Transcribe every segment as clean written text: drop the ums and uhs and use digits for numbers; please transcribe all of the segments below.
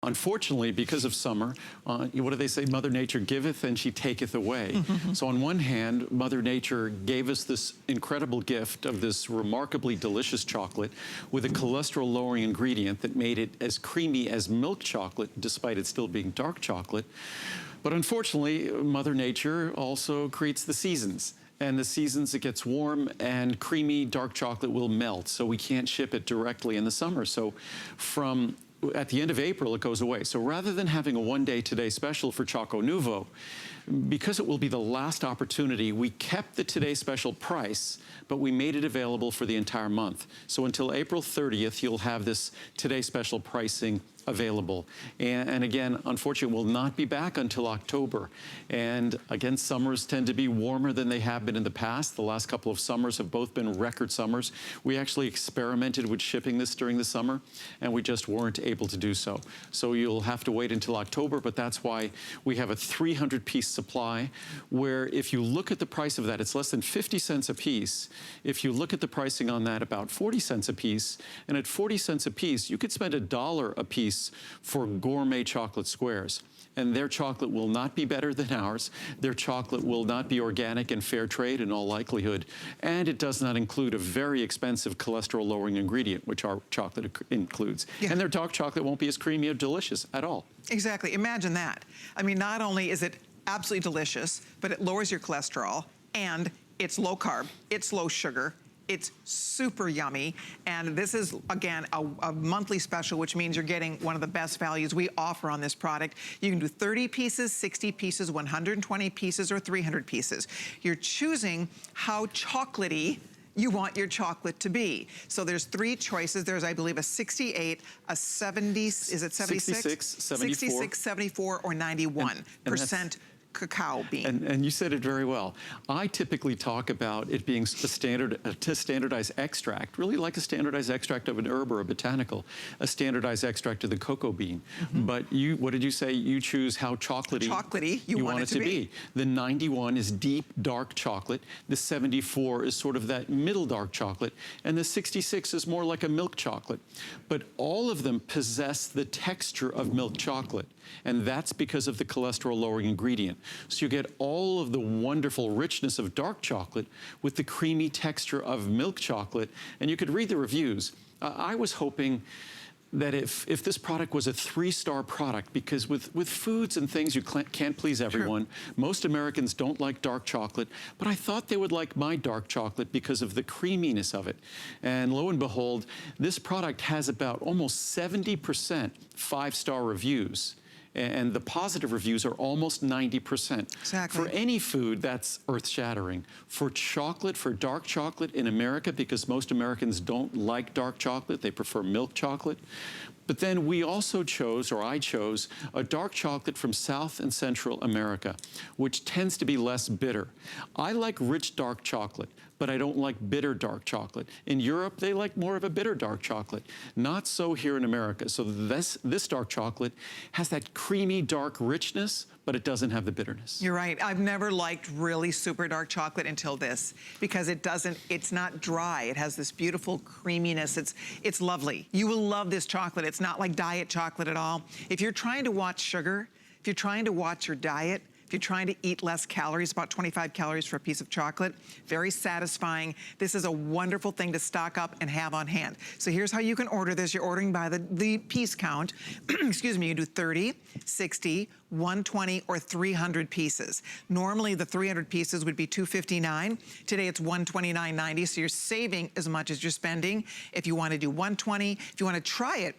Unfortunately, because of summer, what do they say? Mother Nature giveth and she taketh away. So on one hand, Mother Nature gave us this incredible gift of this remarkably delicious chocolate with a cholesterol-lowering ingredient that made it as creamy as milk chocolate, despite it still being dark chocolate. But unfortunately, Mother Nature also creates the seasons. And the seasons, it gets warm and creamy dark chocolate will melt. So we can't ship it directly in the summer. So at the end of April, it goes away. So rather than having a one-day today special for Choco Nuvo, because it will be the last opportunity, we kept the Today Special price, but we made it available for the entire month. So until April 30th, you'll have this Today Special pricing available. And again, unfortunately, will not be back until October. And again, summers tend to be warmer than they have been in the past. The last couple of summers have both been record summers. We actually experimented with shipping this during the summer, and we just weren't able to do so. So you'll have to wait until October, but that's why we have a 300-piece supply, where if you look at the price of that, it's less than 50 cents a piece. If you look at the pricing on that, about 40 cents a piece, and at 40 cents a piece, you could spend $1 a piece for gourmet chocolate squares. And their chocolate will not be better than ours. Their chocolate will not be organic and fair trade in all likelihood. And it does not include a very expensive cholesterol-lowering ingredient, which our chocolate includes. Yeah. And their dark chocolate won't be as creamy or delicious at all. Exactly. Imagine that. I mean, not only is it absolutely delicious, but it lowers your cholesterol, and it's low carb, it's low sugar, it's super yummy, and this is, again, a monthly special, which means you're getting one of the best values we offer on this product. You can do 30 pieces, 60 pieces, 120 pieces, or 300 pieces. You're choosing how chocolatey you want your chocolate to be. So there's 3 choices. There's, I believe, a 68, a 70, is it 76? 66, 74. 66, 74, or 91% cacao bean. And you said it very well. I typically talk about it being a standardized extract, really like a standardized extract of an herb or a botanical, a standardized extract of the cocoa bean. But what did you say? You choose how chocolatey you want it to be. The 91 is deep, dark chocolate. The 74 is sort of that middle dark chocolate. And the 66 is more like a milk chocolate. But all of them possess the texture of milk chocolate. And that's because of the cholesterol-lowering ingredient. So you get all of the wonderful richness of dark chocolate with the creamy texture of milk chocolate. And you could read the reviews. I was hoping that if this product was a 3-star product, because with foods and things, you can't please everyone. True. Most Americans don't like dark chocolate, but I thought they would like my dark chocolate because of the creaminess of it. And lo and behold, this product has about almost 70% 5-star reviews. And the positive reviews are almost 90%. Exactly. For any food, that's earth-shattering. For chocolate, for dark chocolate in America, because most Americans don't like dark chocolate, they prefer milk chocolate. But then we also chose, or I chose, a dark chocolate from South and Central America, which tends to be less bitter. I like rich dark chocolate, but I don't like bitter dark chocolate. In Europe, they like more of a bitter dark chocolate. Not so here in America. So this dark chocolate has that creamy dark richness, but it doesn't have the bitterness. You're right. I've never liked really super dark chocolate until this, because it's not dry. It has this beautiful creaminess. It's lovely. You will love this chocolate. It's not like diet chocolate at all. If you're trying to watch sugar, if you're trying to watch your diet, if you're trying to eat less calories, about 25 calories for a piece of chocolate, very satisfying. This is a wonderful thing to stock up and have on hand. So here's how you can order this. You're ordering by the piece count. Excuse me, you do 30, 60, 120, or 300 pieces. Normally the 300 pieces would be $259. Today it's $129.90, so you're saving as much as you're spending. If you want to do 120, if you want to try it,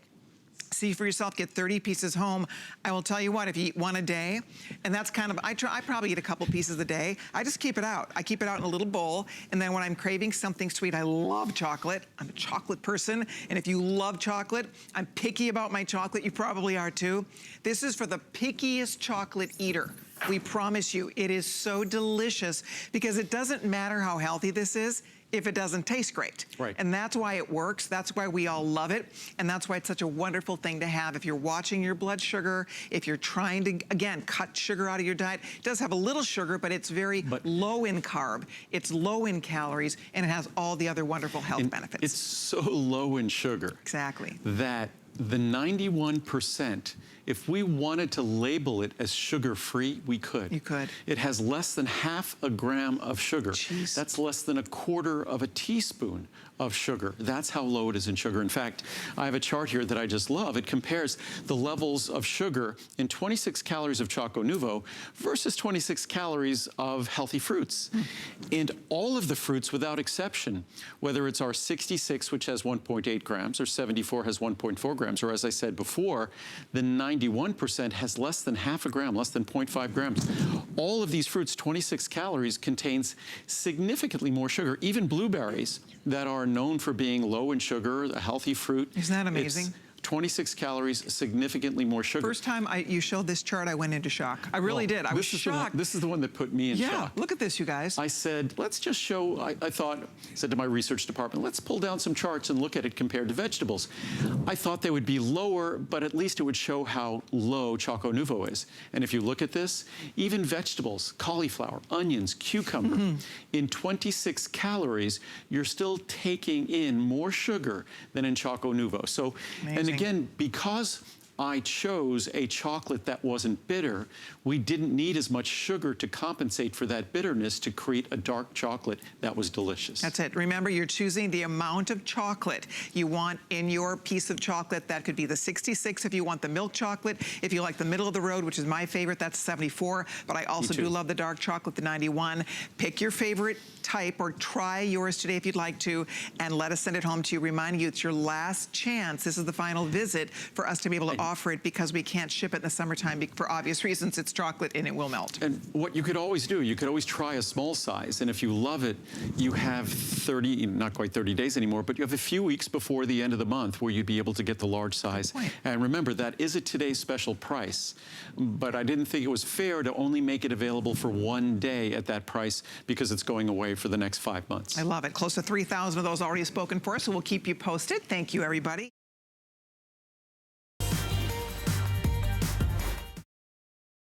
see for yourself, get 30 pieces home. I will tell you what, if you eat one a day, and that's kind of, I probably eat a couple pieces a day. I just keep it out. I keep it out in a little bowl, and then when I'm craving something sweet, I love chocolate. I'm a chocolate person, and if you love chocolate, I'm picky about my chocolate. You probably are too. This is for the pickiest chocolate eater. We promise you, it is so delicious, because it doesn't matter how healthy this is if it doesn't taste great. Right. And that's why it works. That's why we all love it. And that's why it's such a wonderful thing to have if you're watching your blood sugar, if you're trying to, again, cut sugar out of your diet. It does have a little sugar, but it's very low in carb. It's low in calories, and it has all the other wonderful health benefits. It's so low in sugar. Exactly. That the 91%, if we wanted to label it as sugar-free, we could. You could. It has less than half a gram of sugar. Jeez. That's less than a quarter of a teaspoon of sugar. That's how low it is in sugar. In fact, I have a chart here that I just love. It compares the levels of sugar in 26 calories of Choco Nuvo versus 26 calories of healthy fruits. And all of the fruits, without exception, whether it's our 66, which has 1.8 grams, or 74 has 1.4 grams, or as I said before, the 91% has less than half a gram, less than 0.5 grams. All of these fruits, 26 calories, contains significantly more sugar. Even blueberries that are known for being low in sugar, a healthy fruit. Isn't that amazing? It's 26 calories, significantly more sugar. First time you showed this chart, I went into shock. I really did. I was shocked. This is the one that put me in shock. Yeah, look at this, you guys. I said, let's just show, I said to my research department, let's pull down some charts and look at it compared to vegetables. I thought they would be lower, but at least it would show how low Choco Nuvo is. And if you look at this, even vegetables, cauliflower, onions, cucumber, in 26 calories, you're still taking in more sugar than in Choco Nuvo. So, Amazing. and again, because I chose a chocolate that wasn't bitter, we didn't need as much sugar to compensate for that bitterness to create a dark chocolate that was delicious. That's it. Remember, you're choosing the amount of chocolate you want in your piece of chocolate. That could be the 66 if you want the milk chocolate. If you like the middle of the road, which is my favorite, that's 74. But I also do love the dark chocolate, the 91. Pick your favorite type or try yours today if you'd like to, and let us send it home to you, reminding you it's your last chance. This is the final visit for us to be able to offer it, because we can't ship it in the summertime for obvious reasons. It's chocolate and it will melt. And what you could always do, you could always try a small size, and if you love it, you have 30, not quite 30 days anymore, but you have a few weeks before the end of the month where you'd be able to get the large size. And remember, that is a today's special price, but I didn't think it was fair to only make it available for one day at that price, because it's going away for the next 5 months. I love it. Close to 3,000 of those already spoken for, so we'll keep you posted. Thank you, everybody.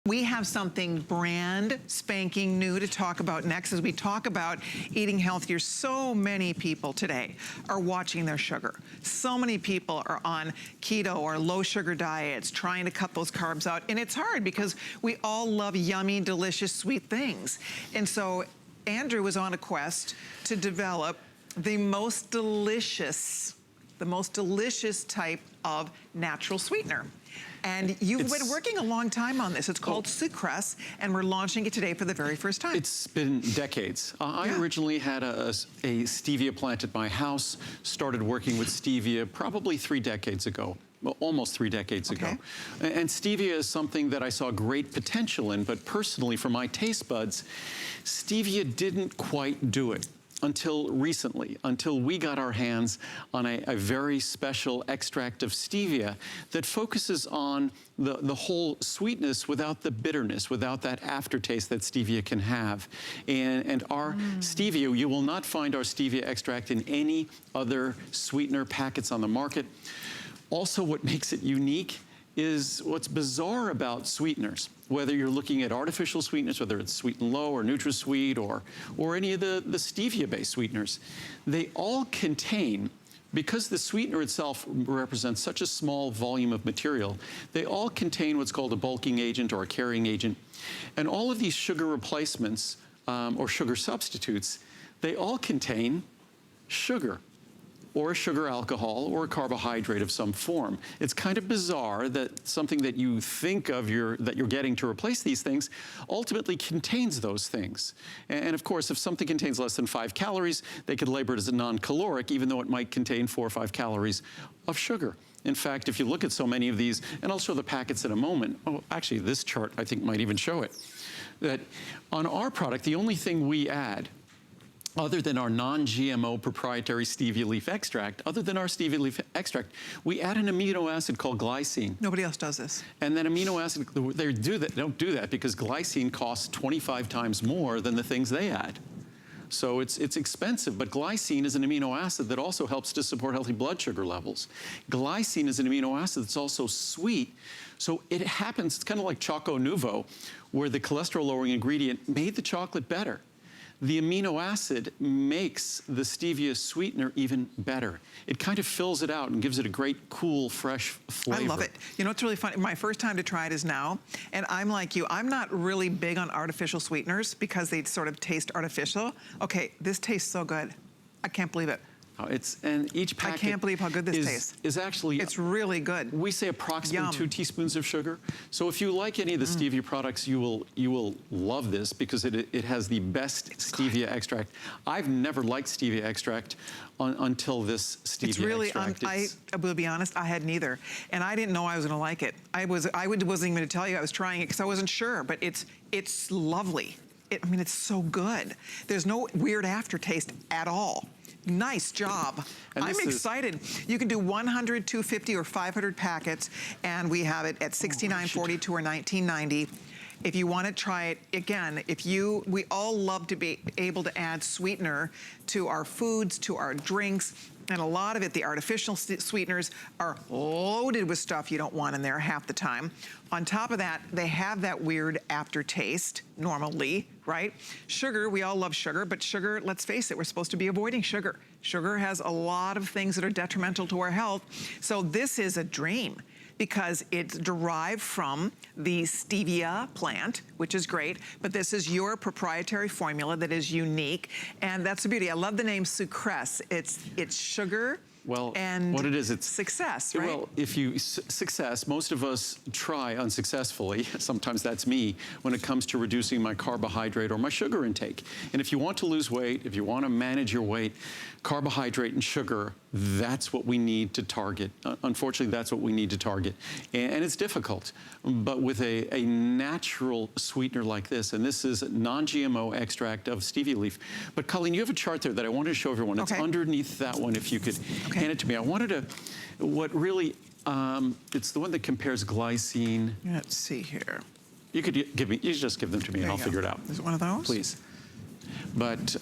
We have something brand spanking new to talk about next as we talk about eating healthier. So many people today are watching their sugar. So many people are on keto or low sugar diets, trying to cut those carbs out. And it's hard because we all love yummy, delicious, sweet things. And so Andrew was on a quest to develop the most delicious type of natural sweetener. And you've been working a long time on this. It's called sucrose, and we're launching it today for the very first time. It's been decades. I originally had a stevia plant at my house, started working with stevia probably 3 decades ago. Well, almost 3 decades ago. And stevia is something that I saw great potential in, but personally, for my taste buds, stevia didn't quite do it until recently, until we got our hands on a very special extract of stevia that focuses on the whole sweetness without the bitterness, without that aftertaste that stevia can have. And our stevia, you will not find our stevia extract in any other sweetener packets on the market. Also, what makes it unique is what's bizarre about sweeteners, whether you're looking at artificial sweeteners, whether it's Sweet and Low or NutraSweet or any of the stevia-based sweeteners, they all contain, because the sweetener itself represents such a small volume of material, they all contain what's called a bulking agent or a carrying agent. And all of these sugar replacements or sugar substitutes, they all contain sugar, or a sugar alcohol, or a carbohydrate of some form. It's kind of bizarre that something that you think of that you're getting to replace these things ultimately contains those things. And of course, if something contains less than 5 calories, they could label it as a non-caloric, even though it might contain 4 or 5 calories of sugar. In fact, if you look at so many of these, and I'll show the packets in a moment. Oh, actually, this chart, I think, might even show it. That on our product, the only thing we add, other than our non-GMO proprietary stevia leaf extract, other than our stevia leaf extract, we add an amino acid called glycine. Nobody else does this. And that amino acid, they don't do that because glycine costs 25 times more than the things they add. So it's expensive, but glycine is an amino acid that also helps to support healthy blood sugar levels. Glycine is an amino acid that's also sweet. So it happens, it's kind of like Choco Nuvo, where the cholesterol-lowering ingredient made the chocolate better. the amino acid makes the stevia sweetener even better. It kind of fills it out and gives it a great, cool, fresh flavor. I love it. You know what's really funny? My first time to try it is now, and I'm like you. I'm not really big on artificial sweeteners because they sort of taste artificial. Okay, this tastes so good. I can't believe it. And each packet I can't believe how good this tastes. Is actually, it's really good. We say approximately 2 teaspoons of sugar. So if you like any of the stevia products, you will love this because it has the best stevia extract. I've never liked stevia extract until this stevia extract. I will be honest, I had neither. And I didn't know I was gonna like it. I wasn't even gonna tell you I was trying it because I wasn't sure, but it's lovely. I mean, it's so good. There's no weird aftertaste at all. Nice job. I'm excited. You can do 100, 250, or 500 packets, and we have it at $69.42 or $19.90. If you want to try it, again, we all love to be able to add sweetener to our foods, to our drinks, and a lot of it, the artificial sweeteners, are loaded with stuff you don't want in there half the time. On top of that, they have that weird aftertaste, normally, right? Sugar, we all love sugar, but sugar, let's face it, we're supposed to be avoiding sugar. Sugar has a lot of things that are detrimental to our health. So this is a dream, because it's derived from the stevia plant, which is great, but this is your proprietary formula that is unique, and that's the beauty. I love the name Sucress. It's sugar, and what it is, it's success, right? Well, success, most of us try unsuccessfully, sometimes that's me, when it comes to reducing my carbohydrate or my sugar intake. And if you want to lose weight, if you want to manage your weight, carbohydrate and sugar, that's what we need to target. Unfortunately, that's what we need to target. And it's difficult, but with a natural sweetener like this, and this is non-GMO extract of stevia leaf. But Colleen, you have a chart there that I wanted to show everyone. It's underneath that one, if you could hand it to me. I wanted to, it's the one that compares glycine. Let's see here. You could just give them to me and I'll figure it out. Is it one of those? Please. But,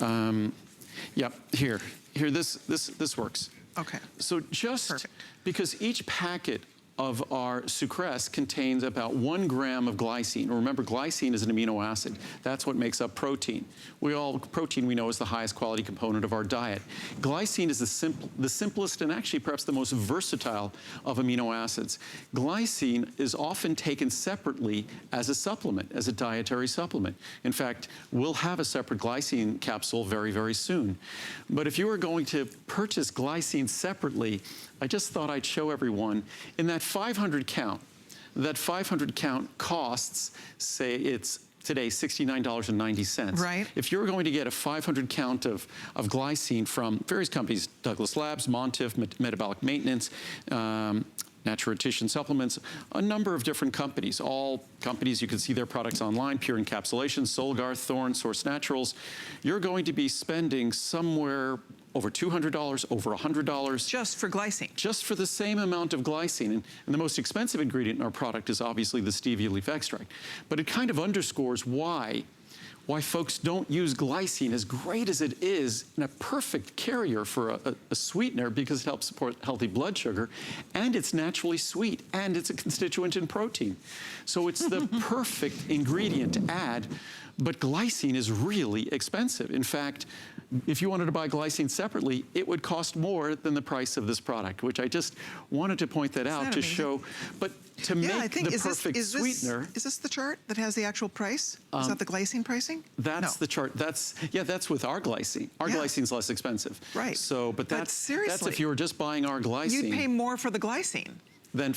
yeah, here, this works. Okay. So just because each packet of our Sucress contains about 1 gram of glycine. Remember, glycine is an amino acid. That's what makes up protein. Protein we know is the highest quality component of our diet. Glycine is the simplest and actually perhaps the most versatile of amino acids. Glycine is often taken separately as a supplement, as a dietary supplement. In fact, we'll have a separate glycine capsule very, very soon. But if you were going to purchase glycine separately, I just thought I'd show everyone in that 500 count. That 500 count costs, say it's today $69.90. Right. If you're going to get a 500 count of glycine from various companies, Douglas Labs, Montif, Metabolic Maintenance, Nutrition Supplements, a number of different companies. All companies, you can see their products online, Pure Encapsulation, Solgar, Thorne, Source Naturals. You're going to be spending somewhere over $200, over $100. Just for glycine? Just for the same amount of glycine. And the most expensive ingredient in our product is obviously the stevia leaf extract. But it kind of underscores why folks don't use glycine, as great as it is, in a perfect carrier for a sweetener, because it helps support healthy blood sugar, and it's naturally sweet, and it's a constituent in protein. So it's the perfect ingredient to add, but glycine is really expensive. In fact, if you wanted to buy glycine separately, it would cost more than the price of this product, which I just wanted to point that out to show. But to make the perfect sweetener. Is this the chart that has the actual price? Is that the glycine pricing? That's the chart. That's with our glycine. Our glycine's less expensive. Right. So, but that's if you were just buying our glycine. You'd pay more for the glycine than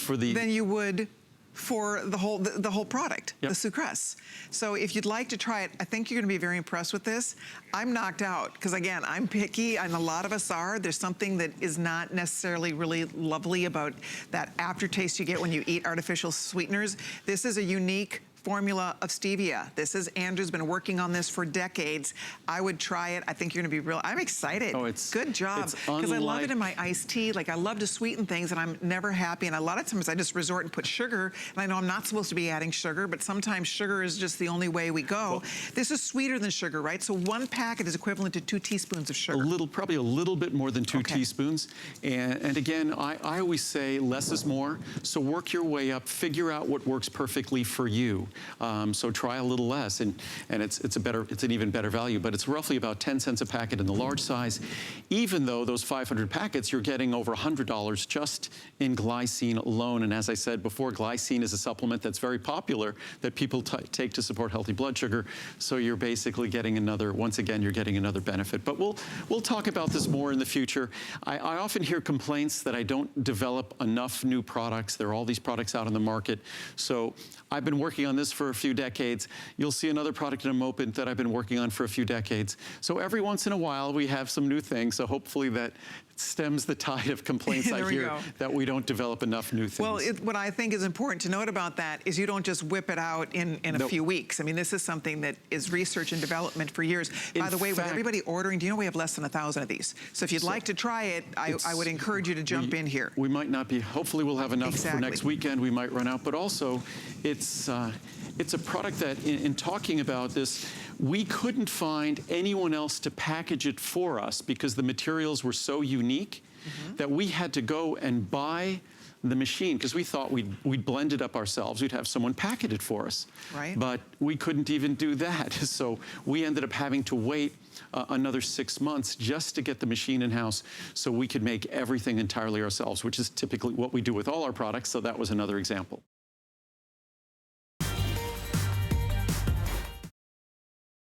you would for the whole product, the Sucress. So if you'd like to try it, I think you're gonna be very impressed with this. I'm knocked out, because again, I'm picky, and a lot of us are. There's something that is not necessarily really lovely about that aftertaste you get when you eat artificial sweeteners. This is a unique formula of stevia. Andrew's been working on this for decades. I would try it. I think you're gonna be I'm excited. Oh, it's good job. Because I love it in my iced tea. Like, I love to sweeten things, and I'm never happy. And a lot of times I just resort and put sugar. And I know I'm not supposed to be adding sugar, but sometimes sugar is just the only way we go. Well, this is sweeter than sugar, right? So 1 packet is equivalent to 2 teaspoons of sugar. Probably a little bit more than 2 teaspoons. And again, I always say less is more. So work your way up, figure out what works perfectly for you. So try a little less, and it's an even better value, but it's roughly about 10 cents a packet in the large size. Even though those 500 packets, you're getting over $100 just in glycine alone. And as I said before, glycine is a supplement that's very popular that people take to support healthy blood sugar. So you're basically getting another, once again, you're getting another benefit. But we'll talk about this more in the future. I often hear complaints that I don't develop enough new products. There are all these products out on the market. So I've been working on this for a few decades. You'll see another product in a moment that I've been working on for a few decades. So every once in a while, we have some new things. So hopefully that stems the tide of complaints I hear that we don't develop enough new things. Well, what I think is important to note about that is you don't just whip it out in a few weeks. I mean, this is something that is research and development for years. By the way, with everybody ordering, do you know we have less than 1,000 of these? So if you'd like to try it, I would encourage you to jump in here. We might not be, hopefully we'll have enough for next weekend. We might run out, but also it's a product that in talking about this, we couldn't find anyone else to package it for us because the materials were so unique that we had to go and buy the machine because we thought we'd blend it up ourselves. We'd have someone package it for us. Right. But we couldn't even do that. So we ended up having to wait another 6 months just to get the machine in-house so we could make everything entirely ourselves, which is typically what we do with all our products. So that was another example.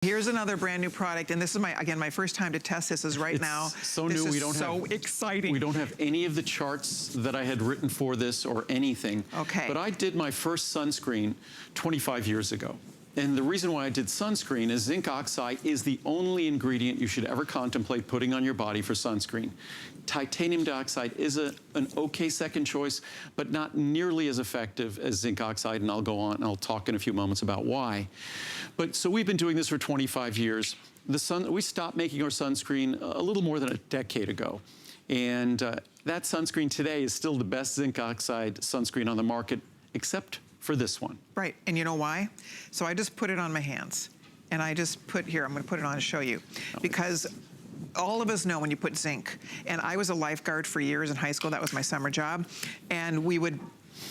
Here's another brand new product, and this is my first time to test this is right now. So new, we don't so exciting. We don't have any of the charts that I had written for this or anything. Okay. But I did my first sunscreen 25 years ago. And the reason why I did sunscreen is zinc oxide is the only ingredient you should ever contemplate putting on your body for sunscreen. Titanium dioxide is an okay second choice, but not nearly as effective as zinc oxide, and I'll go on and I'll talk in a few moments about why. But so we've been doing this for 25 years. We stopped making our sunscreen a little more than a decade ago. And that sunscreen today is still the best zinc oxide sunscreen on the market, except for this one. Right, and you know why? So I just put it on my hands, and I just put here, I'm gonna put it on and show you, because all of us know when you put zinc, and I was a lifeguard for years in high school, that was my summer job, and we would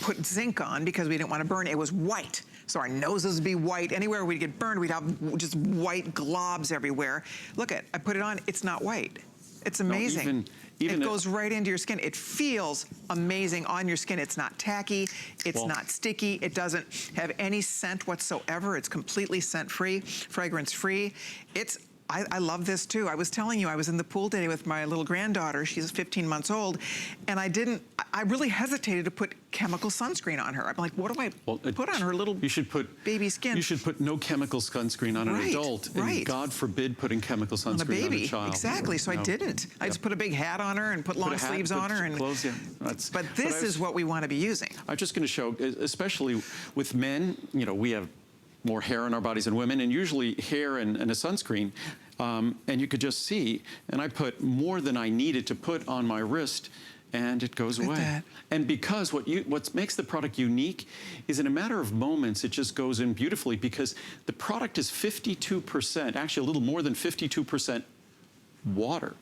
put zinc on because we didn't want to burn. It was white, so our noses would be white. Anywhere we'd get burned, we'd have just white globs everywhere. Look I put it on, it's not white. It's amazing. It goes right into your skin. It feels amazing on your skin. It's not tacky, it's not sticky, it doesn't have any scent whatsoever. It's completely scent-free, fragrance-free. I love this too. I was telling you, I was in the pool today with my little granddaughter. She's 15 months old. And I really hesitated to put chemical sunscreen on her. I'm like, what do I put on her little baby skin? You should put no chemical sunscreen on an adult. And God forbid putting chemical sunscreen on a child. Exactly, so I didn't. I just put a big hat on her and put long sleeves on her. And clothes, but this is what we want to be using. I'm just going to show, especially with men, you know, we have more hair on our bodies than women, and usually hair and a sunscreen, and you could just see, and I put more than I needed to put on my wrist, and it goes away. And because what makes the product unique is in a matter of moments, it just goes in beautifully because the product is 52%, actually a little more than 52% water.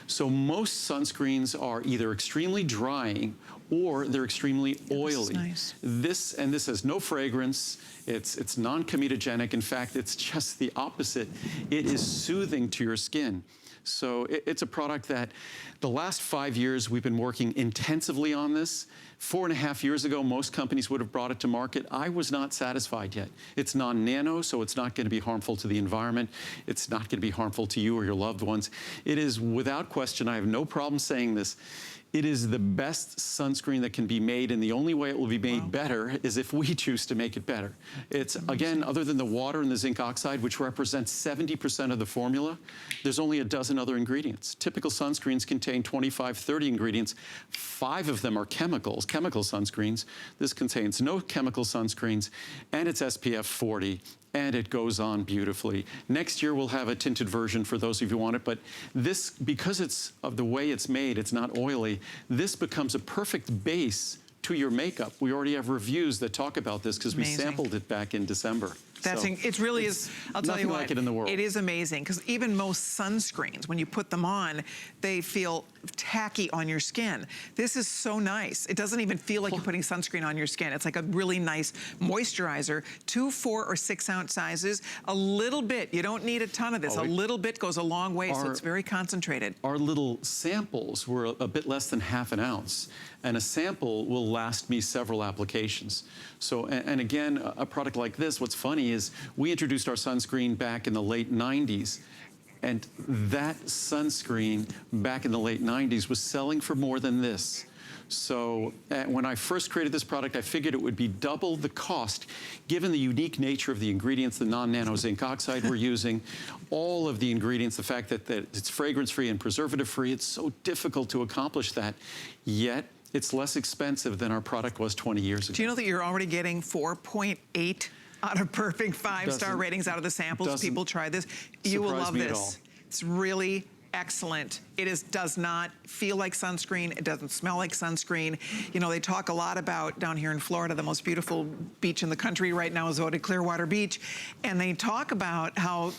So most sunscreens are either extremely drying or they're extremely oily. Nice. This has no fragrance. It's non-comedogenic. In fact, it's just the opposite. It is soothing to your skin. So it's a product that the last 5 years we've been working intensively on this. 4.5 years ago, most companies would have brought it to market. I was not satisfied yet. It's non-nano, so it's not going to be harmful to the environment. It's not going to be harmful to you or your loved ones. It is, without question, I have no problem saying this, it is the best sunscreen that can be made, and the only way it will be made better is if we choose to make it better. It's, again, other than the water and the zinc oxide, which represents 70% of the formula, there's only a dozen other ingredients. Typical sunscreens contain 25, 30 ingredients. 5 of them are chemical sunscreens. This contains no chemical sunscreens, and it's SPF 40. And it goes on beautifully. Next year, we'll have a tinted version for those of you who want it, but this, because it's of the way it's made, it's not oily, this becomes a perfect base to your makeup. We already have reviews that talk about this because we sampled it back in December. It really is. I'll tell you what, like it in the world. It is amazing, because even most sunscreens, when you put them on, they feel tacky on your skin. This is so nice. It doesn't even feel like you're putting sunscreen on your skin. It's like a really nice moisturizer. 2, 4, or 6 ounce sizes. A little bit. You don't need a ton of this. A little bit goes a long way, so it's very concentrated. Our little samples were a bit less than ½ an ounce, and a sample will last me several applications. So, and again, a product like this, what's funny is we introduced our sunscreen back in the late 90s. And that sunscreen back in the late 90s was selling for more than this. So when I first created this product, I figured it would be double the cost, given the unique nature of the ingredients, the non-nano zinc oxide we're using, all of the ingredients, the fact that it's fragrance-free and preservative-free. It's so difficult to accomplish that, yet it's less expensive than our product was 20 years ago. Do you know that you're already getting 4.8 out of perfect 5-star ratings out of the samples? People try this. You will love this. It's really excellent. It does not feel like sunscreen. It doesn't smell like sunscreen. You know, they talk a lot about, down here in Florida, the most beautiful beach in the country right now is voted Clearwater Beach. And they talk about how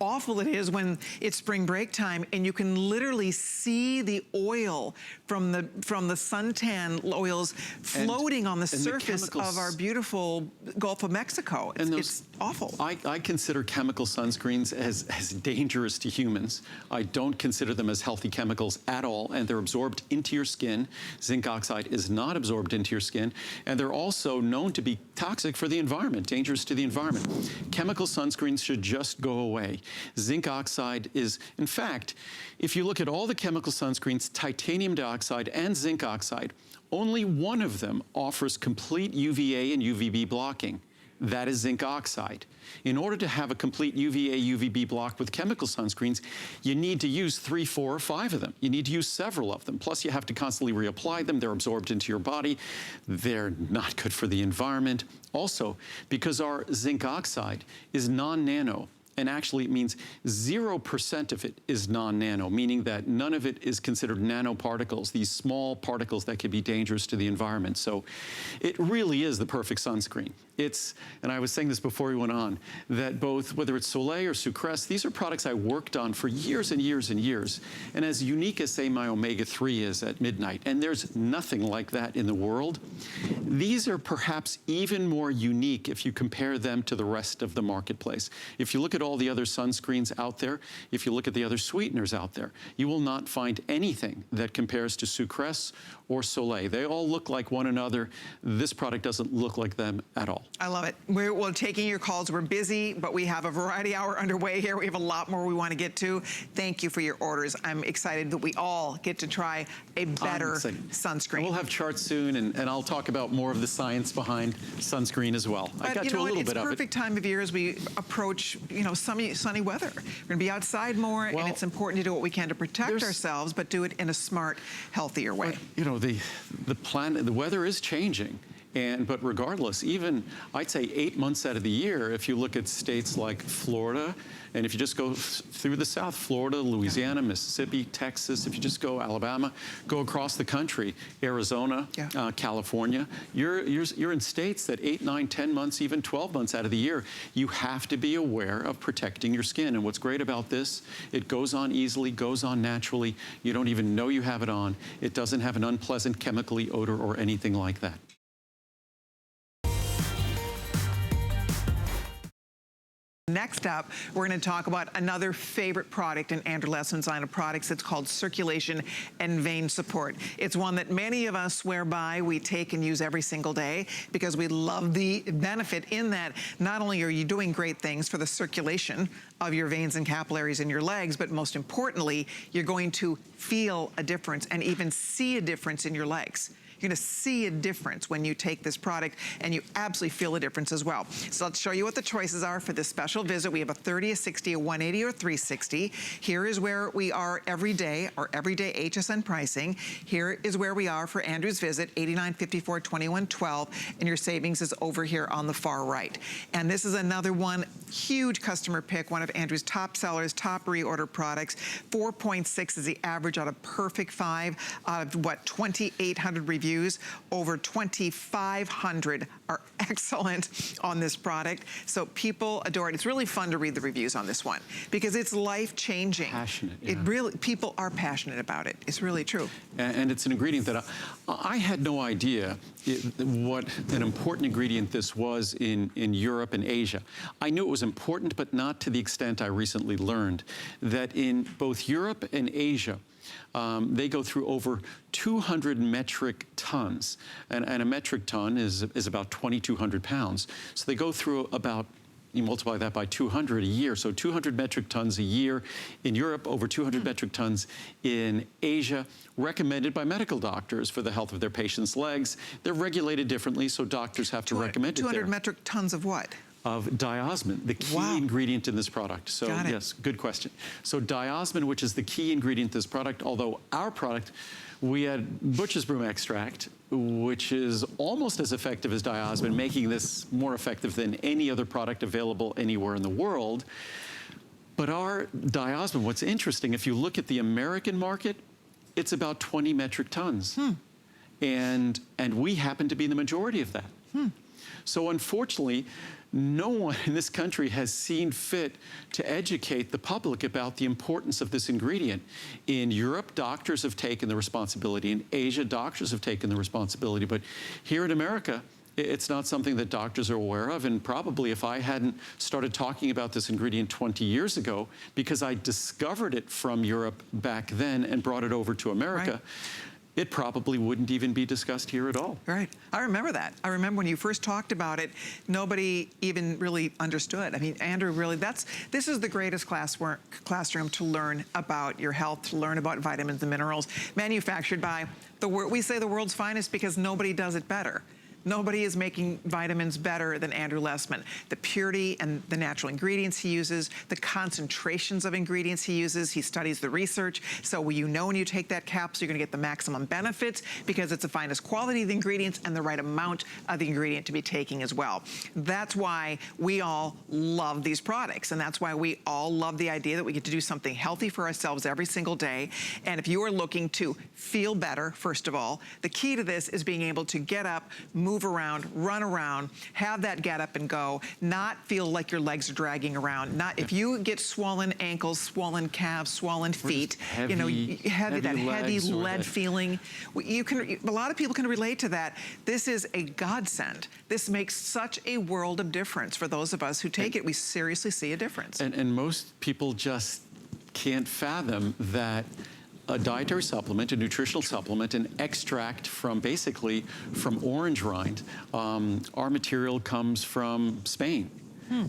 awful it is when it's spring break time and you can literally see the oil from the suntan oils floating on the surface of our beautiful Gulf of Mexico. It's awful. I consider chemical sunscreens as dangerous to humans. I don't consider them as healthy chemicals at all, and they're absorbed into your skin. Zinc oxide is not absorbed into your skin, and they're also known to be toxic for the environment, dangerous to the environment. Chemical sunscreens should just go away. Zinc oxide is, in fact, if you look at all the chemical sunscreens, titanium dioxide and zinc oxide, only one of them offers complete UVA and UVB blocking. That is zinc oxide. In order to have a complete UVA, UVB block with chemical sunscreens, you need to use 3, 4, or 5 of them. You need to use several of them. Plus, you have to constantly reapply them. They're absorbed into your body. They're not good for the environment. Also, because our zinc oxide is non-nano, and actually it means 0% of it is non-nano, meaning that none of it is considered nanoparticles, these small particles that can be dangerous to the environment. So it really is the perfect sunscreen. And I was saying this before we went on, that both, whether it's Soleil or Sucrese, these are products I worked on for years and years and years. And as unique as, say, my omega-3 is at midnight, and there's nothing like that in the world, these are perhaps even more unique if you compare them to the rest of the marketplace. If you look at all the other sunscreens out there, if you look at the other sweeteners out there, you will not find anything that compares to Sucrese or Soleil. They all look like one another. This product doesn't look like them at all. I love it. We're taking your calls. We're busy, but we have a variety hour underway here. We have a lot more we want to get to. Thank you for your orders. I'm excited that we all get to try a better sunscreen. We'll have charts soon, and I'll talk about more of the science behind sunscreen as well. I got to a little bit of it. It's perfect time of year as we approach, sunny weather. We're going to be outside more, and it's important to do what we can to protect ourselves, but do it in a smart, healthier way. You know, the planet, the weather is changing. But regardless, even I'd say 8 months out of the year, if you look at states like Florida, and if you just go through the South, Florida, Louisiana, Mississippi, Texas, if you just go Alabama, go across the country, Arizona, California, you're in states that 8, 9, 10 months, even 12 months out of the year, you have to be aware of protecting your skin. And what's great about this, it goes on easily, goes on naturally. You don't even know you have it on. It doesn't have an unpleasant chemically odor or anything like that. Next up, we're going to talk about another favorite product in Andrew Lessman's line of products. It's called Circulation and Vein Support. It's one that many of us swear by, we take and use every single day because we love the benefit in that not only are you doing great things for the circulation of your veins and capillaries in your legs, but most importantly, you're going to feel a difference and even see a difference in your legs. You're going to see a difference when you take this product, and you absolutely feel a difference as well. So let's show you what the choices are for this special visit. We have a 30, a 60, a 180, or 360. Here is where we are every day, our everyday HSN pricing. Here is where we are for Andrew's visit, $89.54, $21.12, and your savings is over here on the far right. And this is another one, huge customer pick, one of Andrew's top sellers, top reorder products. 4.6 is the average out of perfect 5 out of, 2,800 reviews. reviews. Over 2,500 are excellent on this product. So people adore it. It's really fun to read the reviews on this one because it's life-changing. Passionate, It yeah. really, people are passionate about it. It's really true. And it's an ingredient that I had no idea what an important ingredient this was in Europe and Asia. I knew it was important, but not to the extent I recently learned that in both Europe and Asia, they go through over 200 metric tons. And a metric ton is about 2,200 pounds. So they go through about, you multiply that by 200 a year, so 200 metric tons a year in Europe, over 200 metric tons in Asia, recommended by medical doctors for the health of their patients' legs. They're regulated differently, so doctors have to recommend it there. 200 metric tons of what? Of diosmin, the key ingredient in this product. So yes, good question. So diosmin, which is the key ingredient in this product, although our product, we had butcher's broom extract, which is almost as effective as diosmin, making this more effective than any other product available anywhere in the world. But our diosmin, what's interesting, if you look at the American market, it's about 20 metric tons. And we happen to be the majority of that. So unfortunately, no one in this country has seen fit to educate the public about the importance of this ingredient. In Europe, doctors have taken the responsibility. In Asia, doctors have taken the responsibility. But here in America, it's not something that doctors are aware of. And probably if I hadn't started talking about this ingredient 20 years ago, because I discovered it from Europe back then and brought it over to America, it probably wouldn't even be discussed here at all. Right. I remember that. I remember when you first talked about it, nobody even really understood. I mean, Andrew, really, this is the greatest classroom to learn about your health, to learn about vitamins and minerals, manufactured by we say the world's finest because nobody does it better. Nobody is making vitamins better than Andrew Lessman. The purity and the natural ingredients he uses, the concentrations of ingredients he uses, he studies the research. So you know when you take that capsule, you're gonna get the maximum benefits because it's the finest quality of the ingredients and the right amount of the ingredient to be taking as well. That's why we all love these products. And that's why we all love the idea that we get to do something healthy for ourselves every single day. And if you are looking to feel better, first of all, the key to this is being able to get up, move around, run around, have that get up and go, not feel like your legs are dragging around. Not if you get swollen ankles, swollen calves, swollen feet, you know, that heavy lead feeling. A lot of people can relate to that. This is a godsend. This makes such a world of difference for those of us who take it. We seriously see a difference. And most people just can't fathom that a dietary supplement, a nutritional supplement, an extract from basically from orange rind. Our material comes from Spain.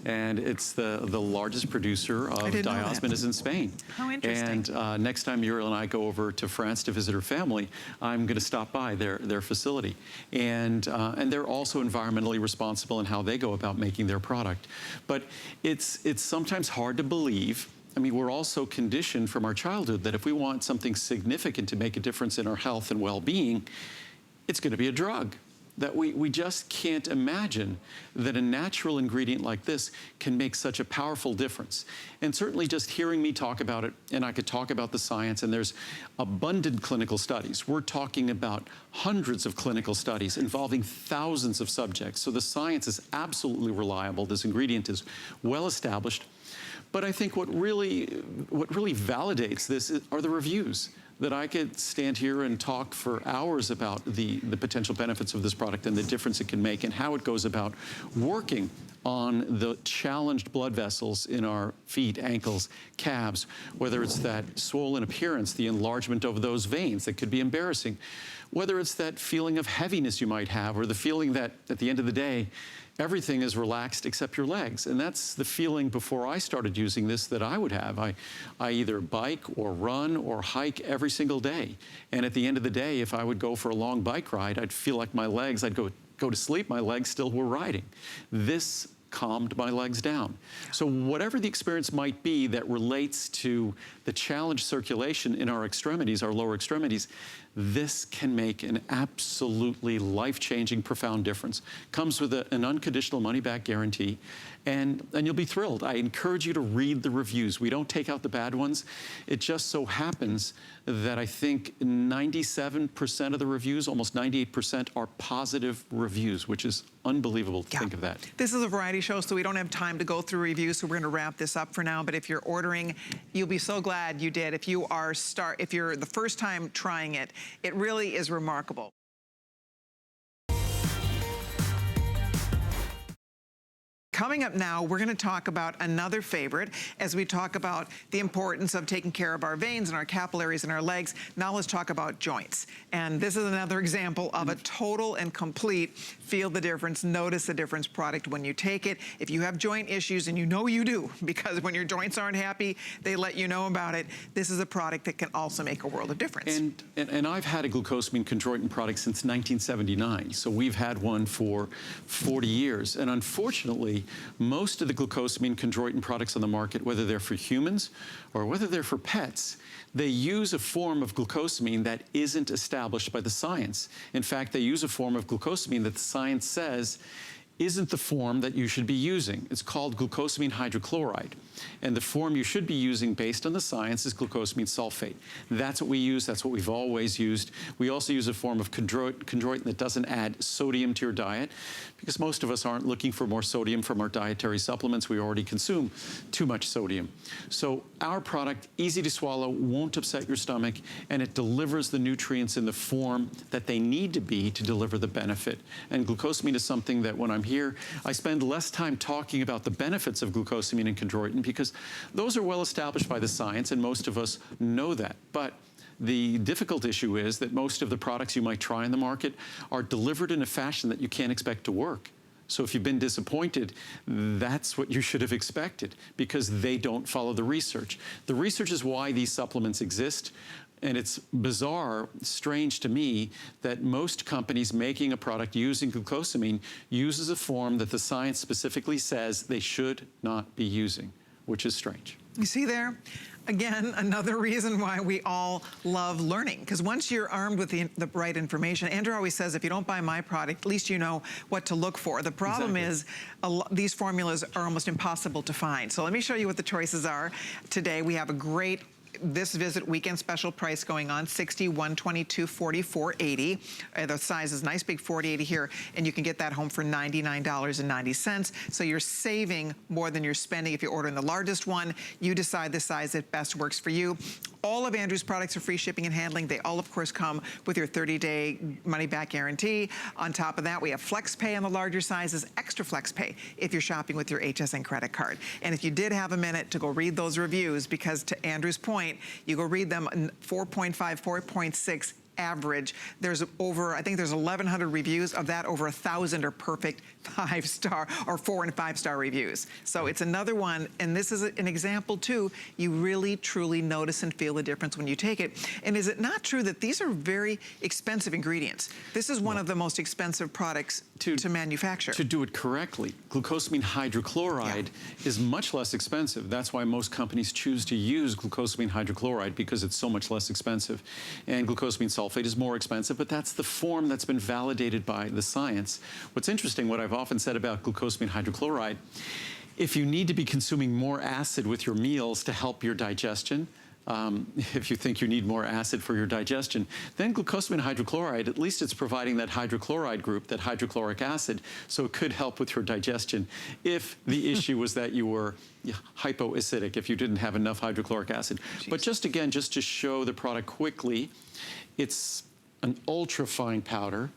And it's the largest producer of diosmin is in Spain. How interesting. And next time Uriel and I go over to France to visit her family, I'm going to stop by their facility. And they're also environmentally responsible in how they go about making their product. But it's sometimes hard to believe. I mean, we're also conditioned from our childhood that if we want something significant to make a difference in our health and well-being, it's going to be a drug. That we just can't imagine that a natural ingredient like this can make such a powerful difference. And certainly just hearing me talk about it, and I could talk about the science, and there's abundant clinical studies. We're talking about hundreds of clinical studies involving thousands of subjects. So the science is absolutely reliable. This ingredient is well established. But I think what really validates this are the reviews. That I could stand here and talk for hours about the potential benefits of this product and the difference it can make and how it goes about working on the challenged blood vessels in our feet, ankles, calves, whether it's that swollen appearance, the enlargement of those veins that could be embarrassing, whether it's that feeling of heaviness you might have or the feeling that at the end of the day, everything is relaxed except your legs. And that's the feeling before I started using this that I would have. I either bike or run or hike every single day. And at the end of the day, if I would go for a long bike ride, I'd feel like my legs, I'd go to sleep, my legs still were riding. This calmed my legs down. So whatever the experience might be that relates to the challenged circulation in our extremities, our lower extremities, this can make an absolutely life-changing, profound difference. Comes with an unconditional money-back guarantee, and you'll be thrilled. I encourage you to read the reviews. We don't take out the bad ones. It just so happens that I think 97% of the reviews, almost 98%, are positive reviews, which is unbelievable to think of that. This is a variety show, so we don't have time to go through reviews, so we're gonna wrap this up for now. But if you're ordering, you'll be so glad you did. If you're the first time trying it, it really is remarkable. Coming up now, we're gonna talk about another favorite as we talk about the importance of taking care of our veins and our capillaries and our legs. Now let's talk about joints. And this is another example of a total and complete feel the difference, notice the difference product when you take it. If you have joint issues, and you know you do, because when your joints aren't happy, they let you know about it. This is a product that can also make a world of difference. And I've had a glucosamine chondroitin product since 1979. So we've had one for 40 years. And unfortunately, most of the glucosamine chondroitin products on the market, whether they're for humans or whether they're for pets, they use a form of glucosamine that isn't established by the science. In fact, they use a form of glucosamine that the science says isn't the form that you should be using. It's called glucosamine hydrochloride. And the form you should be using based on the science is glucosamine sulfate. That's what we use, that's what we've always used. We also use a form of chondroitin that doesn't add sodium to your diet, because most of us aren't looking for more sodium from our dietary supplements. We already consume too much sodium. So our product, easy to swallow, won't upset your stomach, and it delivers the nutrients in the form that they need to be to deliver the benefit. And glucosamine is something that when I'm here, I spend less time talking about the benefits of glucosamine and chondroitin, because those are well established by the science, and most of us know that. But the difficult issue is that most of the products you might try in the market are delivered in a fashion that you can't expect to work. So if you've been disappointed, that's what you should have expected, because they don't follow the research. The research is why these supplements exist. And it's bizarre, strange to me, that most companies making a product using glucosamine uses a form that the science specifically says they should not be using, which is strange. You see there? Again, another reason why we all love learning, because once you're armed with the right information, Andrew always says, if you don't buy my product, at least you know what to look for. The problem is these formulas are almost impossible to find. So let me show you what the choices are. Today we have a great this visit weekend special price going on, $60, $122, $44, $80. The size is nice big 40-80 here, and you can get that home for $99.90. So you're saving more than you're spending if you're ordering the largest one. You decide the size that best works for you. All of Andrew's products are free shipping and handling. They all, of course, come with your 30-day money-back guarantee. On top of that, we have flex pay on the larger sizes, extra flex pay if you're shopping with your HSN credit card. And if you did have a minute to go read those reviews, because to Andrew's point, you go read them, 4.5, 4.6 average. There's over, I think there's 1,100 reviews. Of that, over 1,000 are perfect 5-star or 4- and 5-star reviews. So it's another one, and this is an example too. You really, truly notice and feel the difference when you take it. And is it not true that these are very expensive ingredients? This is one of the most expensive products to manufacture. To do it correctly, glucosamine hydrochloride is much less expensive. That's why most companies choose to use glucosamine hydrochloride, because it's so much less expensive. And glucosamine sulfate is more expensive, but that's the form that's been validated by the science. What's interesting, what I've often said about glucosamine hydrochloride, if you need to be consuming more acid with your meals to help your digestion, if you think you need more acid for your digestion, then glucosamine hydrochloride, at least it's providing that hydrochloride group, that hydrochloric acid, so it could help with your digestion if the issue was that you were hypoacidic, if you didn't have enough hydrochloric acid. Jeez. But just again, just to show the product quickly, it's an ultra fine powder.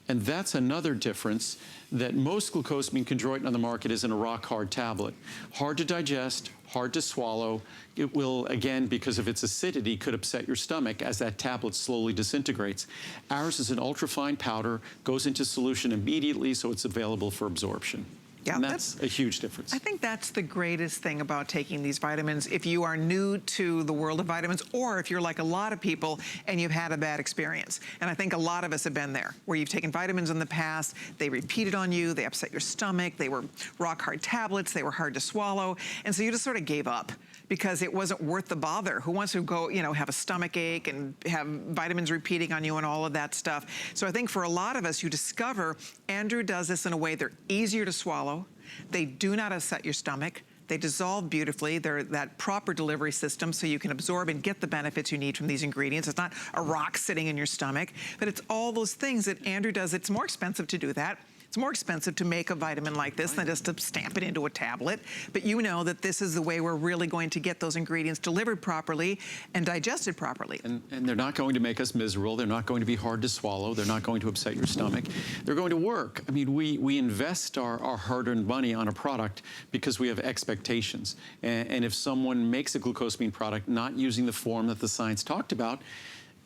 And that's another difference, that most glucosamine chondroitin on the market is in a rock hard tablet. Hard to digest, hard to swallow. It will, again, because of its acidity, could upset your stomach as that tablet slowly disintegrates. Ours is an ultrafine powder, goes into solution immediately, so it's available for absorption. Yeah, and that's a huge difference. I think that's the greatest thing about taking these vitamins. If you are new to the world of vitamins, or if you're like a lot of people and you've had a bad experience. And I think a lot of us have been there, where you've taken vitamins in the past, they repeated on you, they upset your stomach, they were rock hard tablets, they were hard to swallow, and so you just sort of gave up because it wasn't worth the bother. Who wants to go, you know, have a stomach ache and have vitamins repeating on you and all of that stuff? So I think for a lot of us, you discover Andrew does this in a way they're easier to swallow. They do not upset your stomach. They dissolve beautifully. They're that proper delivery system so you can absorb and get the benefits you need from these ingredients. It's not a rock sitting in your stomach, but it's all those things that Andrew does. It's more expensive to do that. It's more expensive to make a vitamin like this than just to stamp it into a tablet. But you know that this is the way we're really going to get those ingredients delivered properly and digested properly. And they're not going to make us miserable. They're not going to be hard to swallow. They're not going to upset your stomach. They're going to work. I mean, we invest our hard-earned money on a product because we have expectations. And if someone makes a glucosamine product not using the form that the science talked about,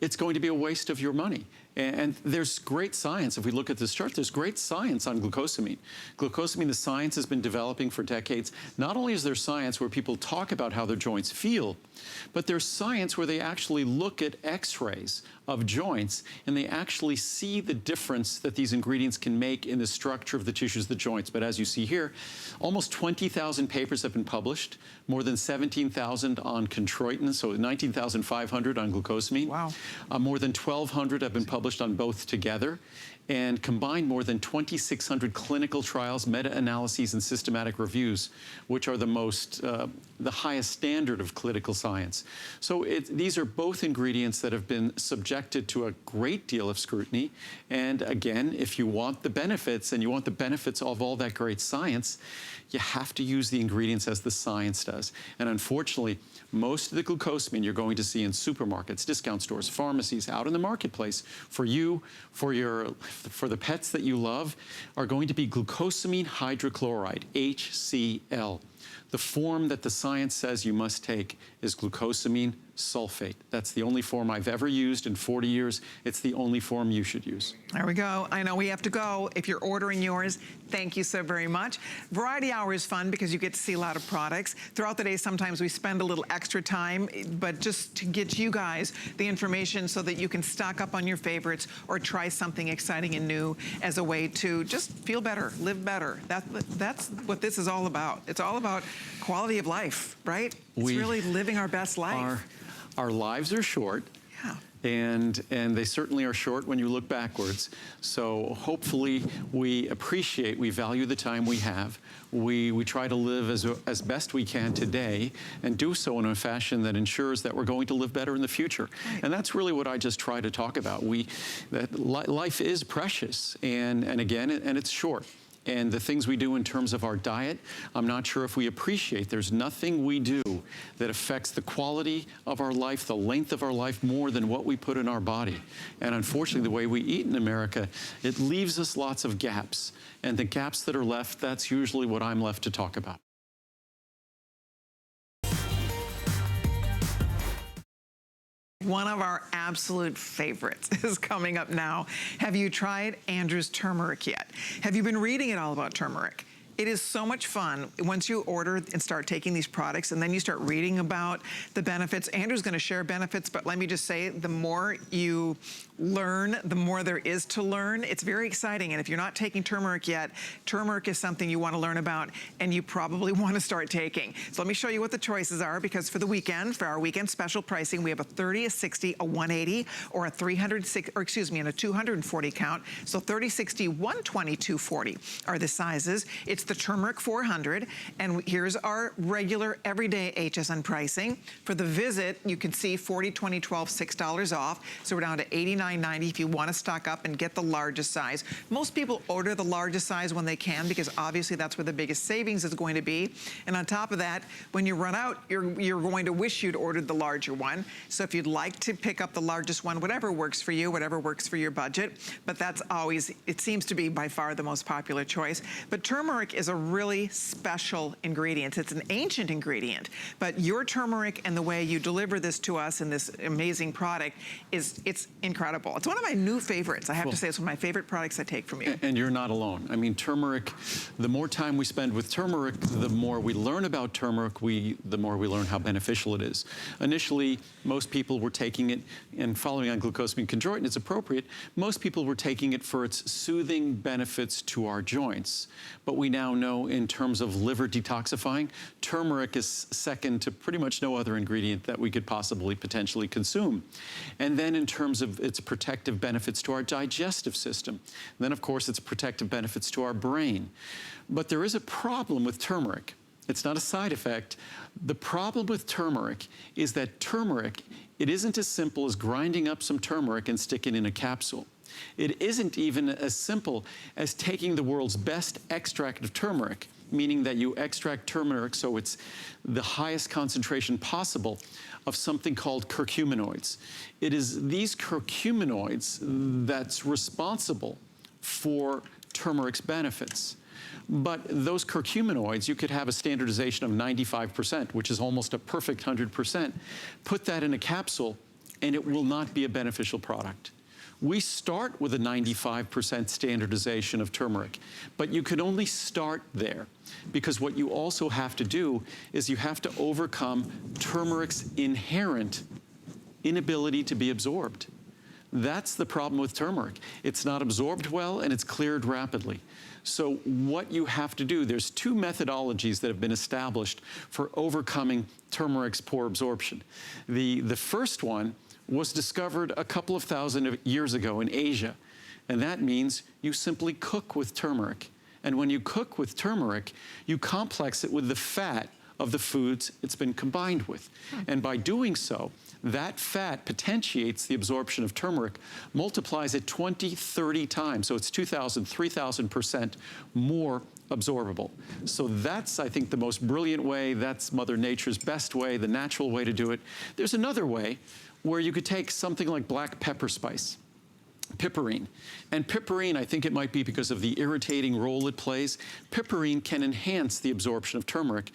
it's going to be a waste of your money. And there's great science. If we look at this chart, there's great science on glucosamine. Glucosamine, the science has been developing for decades. Not only is there science where people talk about how their joints feel, but there's science where they actually look at x-rays of joints and they actually see the difference that these ingredients can make in the structure of the tissues of the joints. But as you see here, almost 20,000 papers have been published, more than 17,000 on chondroitin, so 19,500 on glucosamine. Wow. More than 1,200 have been published on both together, and combined more than 2,600 clinical trials, meta-analyses, and systematic reviews, which are the most, the highest standard of clinical science. So these are both ingredients that have been subjected to a great deal of scrutiny. And again, if you want the benefits, and you want the benefits of all that great science, you have to use the ingredients as the science does. And unfortunately, most of the glucosamine you're going to see in supermarkets, discount stores, pharmacies, out in the marketplace, for you, for the pets that you love, are going to be glucosamine hydrochloride, HCl. The form that the science says you must take is glucosamine sulfate. That's the only form I've ever used in 40 years. It's the only form you should use. There we go. I know we have to go. If you're ordering yours, thank you so very much. Variety Hour is fun because you get to see a lot of products. Throughout the day, sometimes we spend a little extra time, but just to get you guys the information so that you can stock up on your favorites or try something exciting and new as a way to just feel better, live better. That's what this is all about. It's all about quality of life, right? It's really living our best life. Our lives are short. Yeah. And they certainly are short when you look backwards. So hopefully we value the time we have. We try to live as best we can today and do so in a fashion that ensures that we're going to live better in the future. Right. And that's really what I just try to talk about. Life is precious, and again, it's short. And the things we do in terms of our diet, I'm not sure if we appreciate. There's nothing we do that affects the quality of our life, the length of our life, more than what we put in our body. And unfortunately, the way we eat in America, it leaves us lots of gaps. And the gaps that are left, that's usually what I'm left to talk about. One of our absolute favorites is coming up now. Have you tried Andrew's turmeric yet? Have you been reading it all about turmeric? It is so much fun once you order and start taking these products and then you start reading about the benefits. Andrew's gonna share benefits, but let me just say, the more you learn, the more there is to learn. It's very exciting, and if you're not taking turmeric yet, turmeric is something you wanna learn about and you probably wanna start taking. So let me show you what the choices are, because for the weekend, for our weekend special pricing, we have a 30, a 60, a 180, or a 360, or excuse me, and a 240 count. So 30, 60, 120, 240 are the sizes. It's the turmeric 400, and here's our regular everyday HSN pricing. For the visit, you can see 40, 20, 12, $6 off. So we're down to $89.90 if you want to stock up and get the largest size. Most people order the largest size when they can, because obviously that's where the biggest savings is going to be. And on top of that, when you run out, you're going to wish you'd ordered the larger one. So if you'd like to pick up the largest one, whatever works for you, whatever works for your budget, but that's always, it seems to be by far the most popular choice. But turmeric turmeric is a really special ingredient. It's an ancient ingredient, but your turmeric and the way you deliver this to us in this amazing product it's incredible. It's one of my new favorites. I have to say it's one of my favorite products I take from you. And you're not alone. I mean, turmeric, the more time we spend with turmeric, the more we learn about turmeric, the more we learn how beneficial it is. Initially, most people were taking it, and following on glucosamine chondroitin is appropriate, most people were taking it for its soothing benefits to our joints. But we now know in terms of liver detoxifying, turmeric is second to pretty much no other ingredient that we could possibly potentially consume. And then in terms of its protective benefits to our digestive system, then of course its protective benefits to our brain. But there is a problem with turmeric. It's not a side effect. The problem with turmeric is that turmeric, it isn't as simple as grinding up some turmeric and sticking it in a capsule. It isn't even as simple as taking the world's best extract of turmeric, meaning that you extract turmeric so it's the highest concentration possible of something called curcuminoids. It is these curcuminoids that's responsible for turmeric's benefits. But those curcuminoids, you could have a standardization of 95%, which is almost a perfect 100%. Put that in a capsule, and it will not be a beneficial product. We start with a 95% standardization of turmeric, but you can only start there because what you also have to do is you have to overcome turmeric's inherent inability to be absorbed. That's the problem with turmeric. It's not absorbed well and it's cleared rapidly. So what you have to do, there's two methodologies that have been established for overcoming turmeric's poor absorption. The first one was discovered a couple of thousand years ago in Asia. And that means you simply cook with turmeric. And when you cook with turmeric, you complex it with the fat of the foods it's been combined with. And by doing so, that fat potentiates the absorption of turmeric, multiplies it 20, 30 times. So it's 2,000, 3,000% more absorbable. So that's, I think, the most brilliant way. That's Mother Nature's best way, the natural way to do it. There's another way where you could take something like black pepper spice, piperine. And piperine, I think it might be because of the irritating role it plays, piperine can enhance the absorption of turmeric.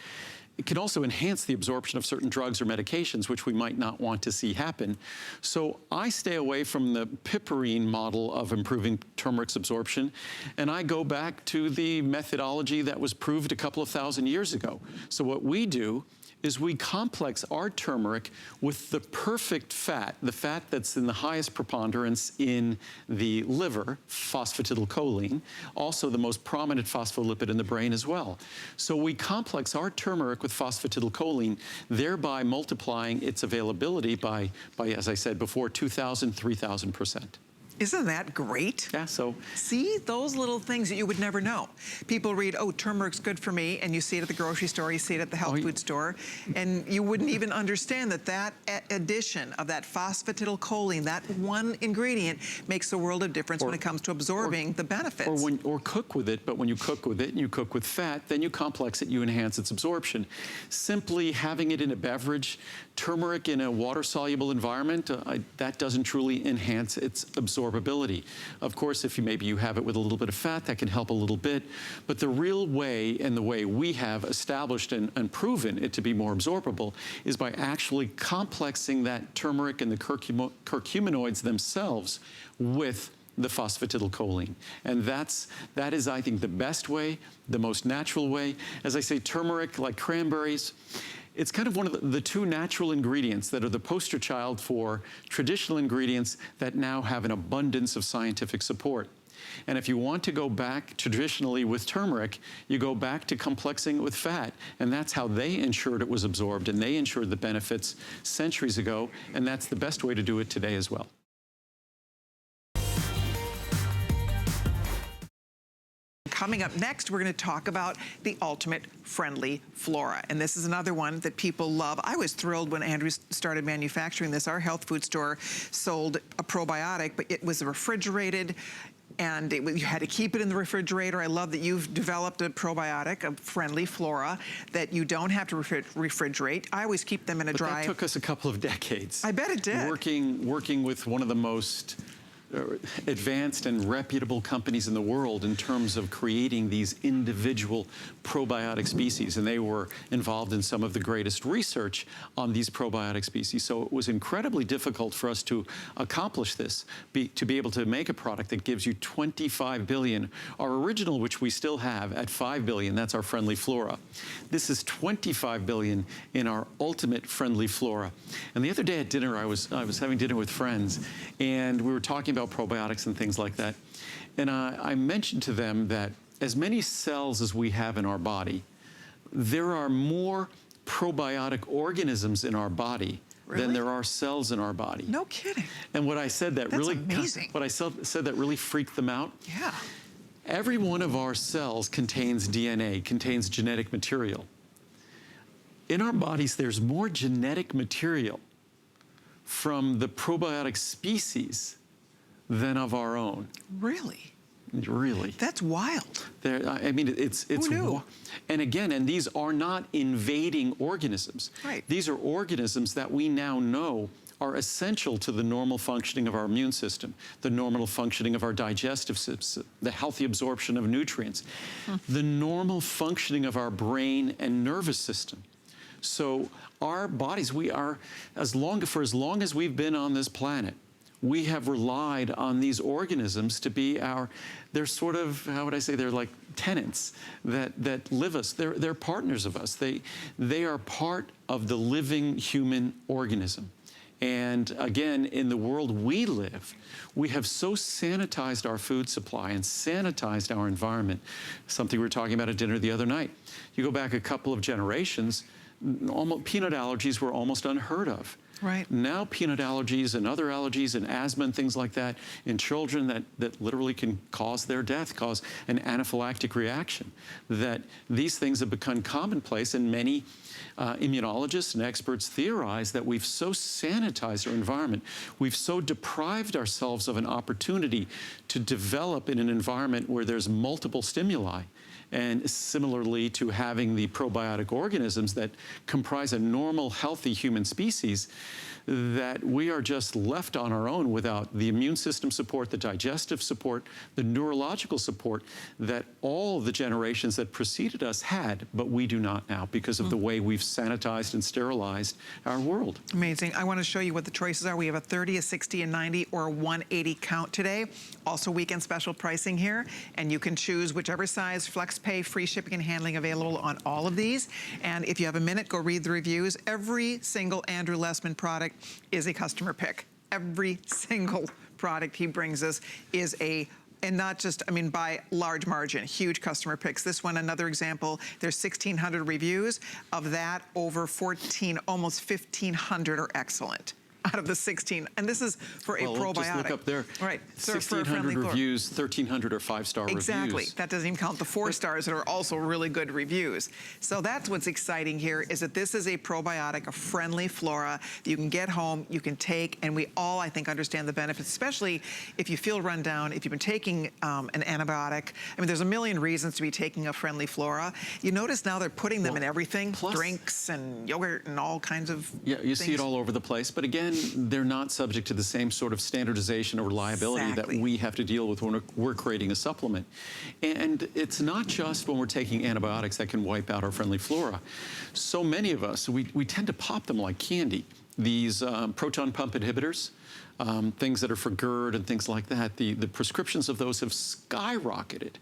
It can also enhance the absorption of certain drugs or medications, which we might not want to see happen. So I stay away from the piperine model of improving turmeric's absorption, and I go back to the methodology that was proved a couple of thousand years ago. So what we do is we complex our turmeric with the perfect fat, the fat that's in the highest preponderance in the liver, phosphatidylcholine, also the most prominent phospholipid in the brain as well. So we complex our turmeric with phosphatidylcholine, thereby multiplying its availability by, as I said before, 2,000, 3,000%. Isn't that great? Yeah, so. See, those little things that you would never know. People read, oh, turmeric's good for me, and you see it at the grocery store, you see it at the health food store, and you wouldn't even understand that that addition of that phosphatidylcholine, that one ingredient, makes a world of difference when it comes to absorbing the benefits. Or cook with it, but when you cook with it and you cook with fat, then you complex it, you enhance its absorption. Simply having it in a beverage, turmeric in a water-soluble environment, that doesn't truly enhance its absorption. Of course, if maybe you have it with a little bit of fat, that can help a little bit. But the real way, and the way we have established and proven it to be more absorbable, is by actually complexing that turmeric and the curcuminoids themselves with the phosphatidylcholine. And that is, I think, the best way, the most natural way. As I say, turmeric, like cranberries, it's kind of one of the two natural ingredients that are the poster child for traditional ingredients that now have an abundance of scientific support. And if you want to go back traditionally with turmeric, you go back to complexing it with fat. And that's how they ensured it was absorbed, and they ensured the benefits centuries ago. And that's the best way to do it today as well. Coming up next, we're going to talk about the ultimate friendly Flora. And this is another one that people love. I was thrilled when Andrew started manufacturing this. Our health food store sold a probiotic, but it was refrigerated, and you had to keep it in the refrigerator. I love that you've developed a probiotic, a friendly Flora, that you don't have to refrigerate. I always keep them in a dry... That took us a couple of decades. I bet it did. Working with one of the most advanced and reputable companies in the world in terms of creating these individual probiotic species, and they were involved in some of the greatest research on these probiotic species. So it was incredibly difficult for us to accomplish this, to be able to make a product that gives you 25 billion. Our original, which we still have at 5 billion, that's our Friendly Flora. This is 25 billion in our ultimate Friendly Flora. And the other day at dinner, I was having dinner with friends, and we were talking about probiotics and things like that. And I mentioned to them that as many cells as we have in our body, there are more probiotic organisms in our body than there are cells in our body. No kidding. And what I said that really, amazing. what I said that really freaked them out. Yeah. Every one of our cells contains DNA, contains genetic material. In our bodies, there's more genetic material from the probiotic species than of our own. Really? Really. That's wild. I mean, it's Who knew? And again, and these are not invading organisms. Right. These are organisms that we now know are essential to the normal functioning of our immune system, the normal functioning of our digestive system, the healthy absorption of nutrients, the normal functioning of our brain and nervous system. So our bodies, for as long as we've been on this planet, we have relied on these organisms to be they're sort of, how would I say, they're like tenants that live us. They're partners of us. They are part of the living human organism. And again, in the world we live, we have so sanitized our food supply and sanitized our environment. Something we were talking about at dinner the other night. You go back a couple of generations, peanut allergies were almost unheard of. Right. Now peanut allergies and other allergies and asthma and things like that in children that literally can cause their death, cause an anaphylactic reaction. That these things have become commonplace, and many immunologists and experts theorize that we've so sanitized our environment, we've so deprived ourselves of an opportunity to develop in an environment where there's multiple stimuli. And similarly to having the probiotic organisms that comprise a normal, healthy human species, that we are just left on our own without the immune system support, the digestive support, the neurological support that all the generations that preceded us had, but we do not now because of the way we've sanitized and sterilized our world. Amazing. I want to show you what the choices are. We have a 30, a 60, a 90, or a 180 count today. Also weekend special pricing here, and you can choose whichever size, flex pay, free shipping and handling available on all of these. And if you have a minute, go read the reviews. Every single Andrew Lessman product is a customer pick. Every single product he brings us is and not just, I mean, by large margin, huge customer picks. This one, another example, there's 1,600 reviews. Of that, over 14, almost 1,500 are excellent out of the 16. And this is for a probiotic. Just look up there. Right. 1,600 reviews, 1,300 are 5-star reviews. Exactly. That doesn't even count the 4 stars that are also really good reviews. So that's what's exciting here, is that this is a probiotic, a Friendly Flora that you can get home, you can take, and we all, I think, understand the benefits, especially if you feel run down, if you've been taking an antibiotic. I mean, there's a million reasons to be taking a Friendly Flora. You notice now they're putting them in everything, drinks and yogurt and all kinds of you see it all over the place. But again, they're not subject to the same sort of standardization or reliability that we have to deal with when we're creating a supplement. And it's not just when we're taking antibiotics that can wipe out our Friendly Flora. So many of us, we tend to pop them like candy. These proton pump inhibitors, things that are for GERD and things like that, the prescriptions of those have skyrocketed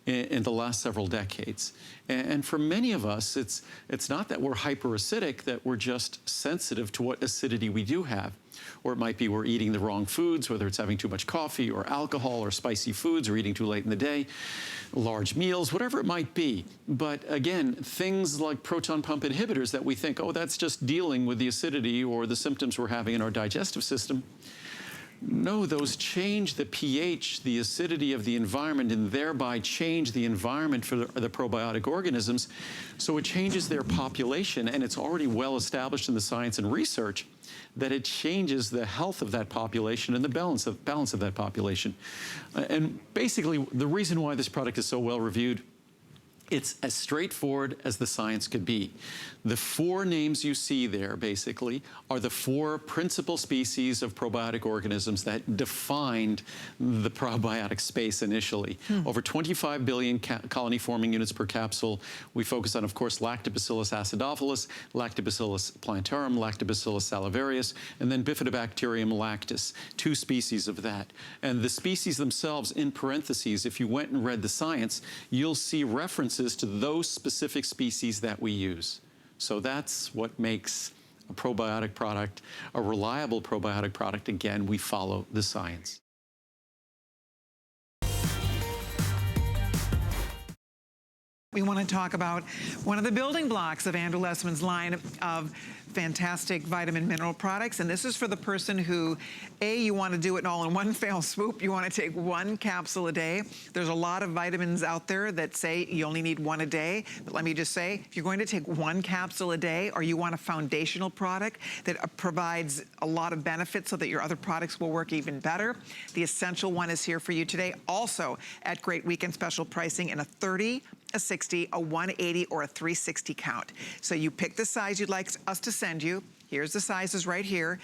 in the last several decades. And for many of us, it's not that we're hyperacidic, that we're just sensitive to what acidity we do have. Or it might be we're eating the wrong foods, whether it's having too much coffee or alcohol or spicy foods or eating too late in the day, large meals, whatever it might be. But again, things like proton pump inhibitors that we think, oh, that's just dealing with the acidity or the symptoms we're having in our digestive system. No, those change the pH, the acidity of the environment, and thereby change the environment for the probiotic organisms. So it changes their population, and it's already well established in the science and research that it changes the health of that population and the balance of that population. And basically, the reason why this product is so well reviewed It's as straightforward as the science could be. The 4 names you see there, basically, are the 4 principal species of probiotic organisms that defined the probiotic space initially. Over 25 billion colony-forming units per capsule. We focus on, of course, Lactobacillus acidophilus, Lactobacillus plantarum, Lactobacillus salivarius, and then Bifidobacterium lactis, 2 species of that. And the species themselves, in parentheses, if you went and read the science, you'll see references to those specific species that we use. So that's what makes a probiotic product a reliable probiotic product. Again, we follow the science. We want to talk about one of the building blocks of Andrew Lessman's line of fantastic vitamin mineral products. And this is for the person who, you want to do it all in one fell swoop. You want to take 1 capsule a day. There's a lot of vitamins out there that say you only need 1 a day. But let me just say, if you're going to take 1 capsule a day, or you want a foundational product that provides a lot of benefits so that your other products will work even better, the Essential One is here for you today. Also at great weekend special pricing in a 30, a 60, a 180, or a 360 count. So you pick the size you'd like us to send you. Here's the sizes right here.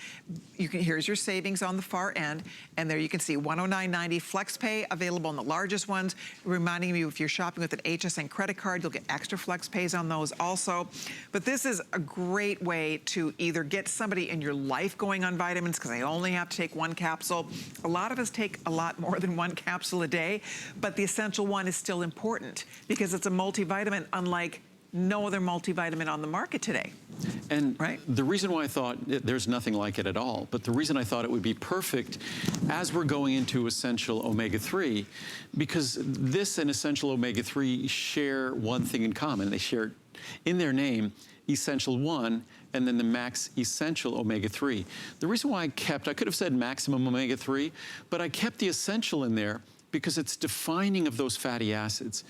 Here's your savings on the far end, and there you can see $109.90 flex pay available on the largest ones. Reminding you, if you're shopping with an HSN credit card, you'll get extra flex pays on those also. But this is a great way to either get somebody in your life going on vitamins, because they only have to take 1 capsule. A lot of us take a lot more than 1 capsule a day, but the Essential One is still important because it's a multivitamin, unlike no other multivitamin on the market today. And the reason why I thought there's nothing like it at all, but the reason I thought it would be perfect as we're going into essential omega-3, because this and essential omega-3 share one thing in common. They share in their name Essential One and then the Max Essential Omega-3. The reason why I could have said maximum omega-3, but I kept the essential in there because it's defining of those fatty acids.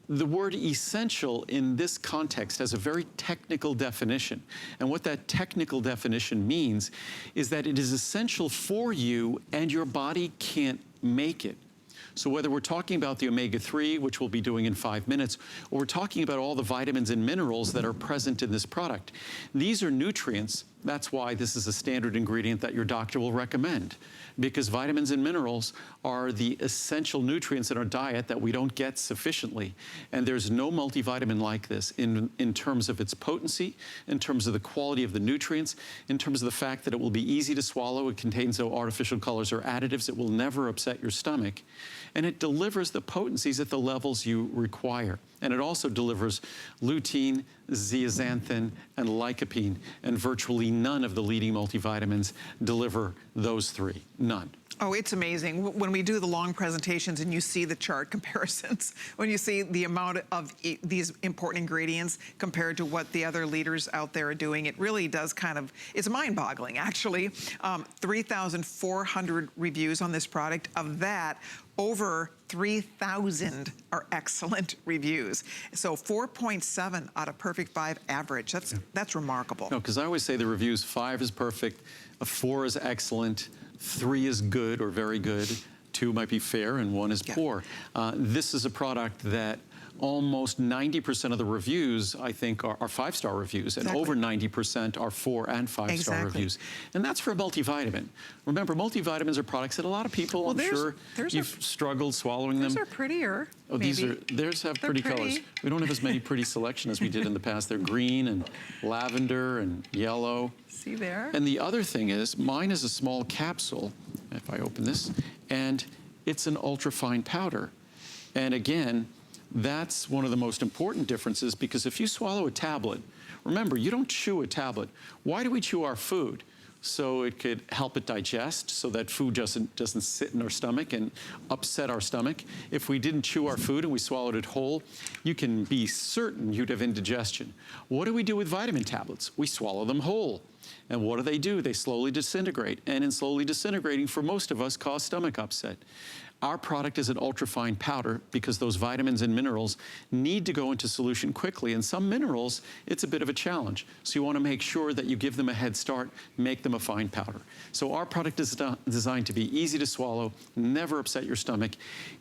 The word essential in this context has a very technical definition. And what that technical definition means is that it is essential for you and your body can't make it. So whether we're talking about the omega-3, which we'll be doing in 5 minutes, or we're talking about all the vitamins and minerals that are present in this product, these are nutrients. That's why this is a standard ingredient that your doctor will recommend, because vitamins and minerals are the essential nutrients in our diet that we don't get sufficiently. And there's no multivitamin like this in terms of its potency, in terms of the quality of the nutrients, in terms of the fact that it will be easy to swallow. It contains no artificial colors or additives. It will never upset your stomach. And it delivers the potencies at the levels you require. And it also delivers lutein, zeaxanthin, and lycopene. And virtually none of the leading multivitamins deliver those 3. None. Oh, it's amazing. When we do the long presentations and you see the chart comparisons, when you see the amount of these important ingredients compared to what the other leaders out there are doing, it really does it's mind-boggling, actually. 3,400 reviews on this product. Of that, over 3,000 are excellent reviews. So 4.7 out of perfect 5 average. That's remarkable. No, because I always say the reviews, 5 is perfect, a 4 is excellent, 3 is good or very good, 2 might be fair, and 1 is poor. This is a product that almost 90% of the reviews, I think, are 5-star reviews, and over 90% are 4- and 5-star reviews. And that's for a multivitamin. Remember, multivitamins are products that a lot of people, I'm sure, you've struggled swallowing them. These are prettier. Oh, theirs have pretty colors. We don't have as many pretty selection as we did in the past. They're green and lavender and yellow. See there? And the other thing is, mine is a small capsule, if I open this, and it's an ultra-fine powder. And again, that's one of the most important differences, because if you swallow a tablet, remember, you don't chew a tablet. Why do we chew our food? So it could help it digest, so that food doesn't sit in our stomach and upset our stomach. If we didn't chew our food and we swallowed it whole, you can be certain you'd have indigestion. What do we do with vitamin tablets? We swallow them whole. And what do? They slowly disintegrate. And in slowly disintegrating, for most of us, cause stomach upset. Our product is an ultrafine powder because those vitamins and minerals need to go into solution quickly. And some minerals, it's a bit of a challenge. So you want to make sure that you give them a head start, make them a fine powder. So our product is designed to be easy to swallow, never upset your stomach,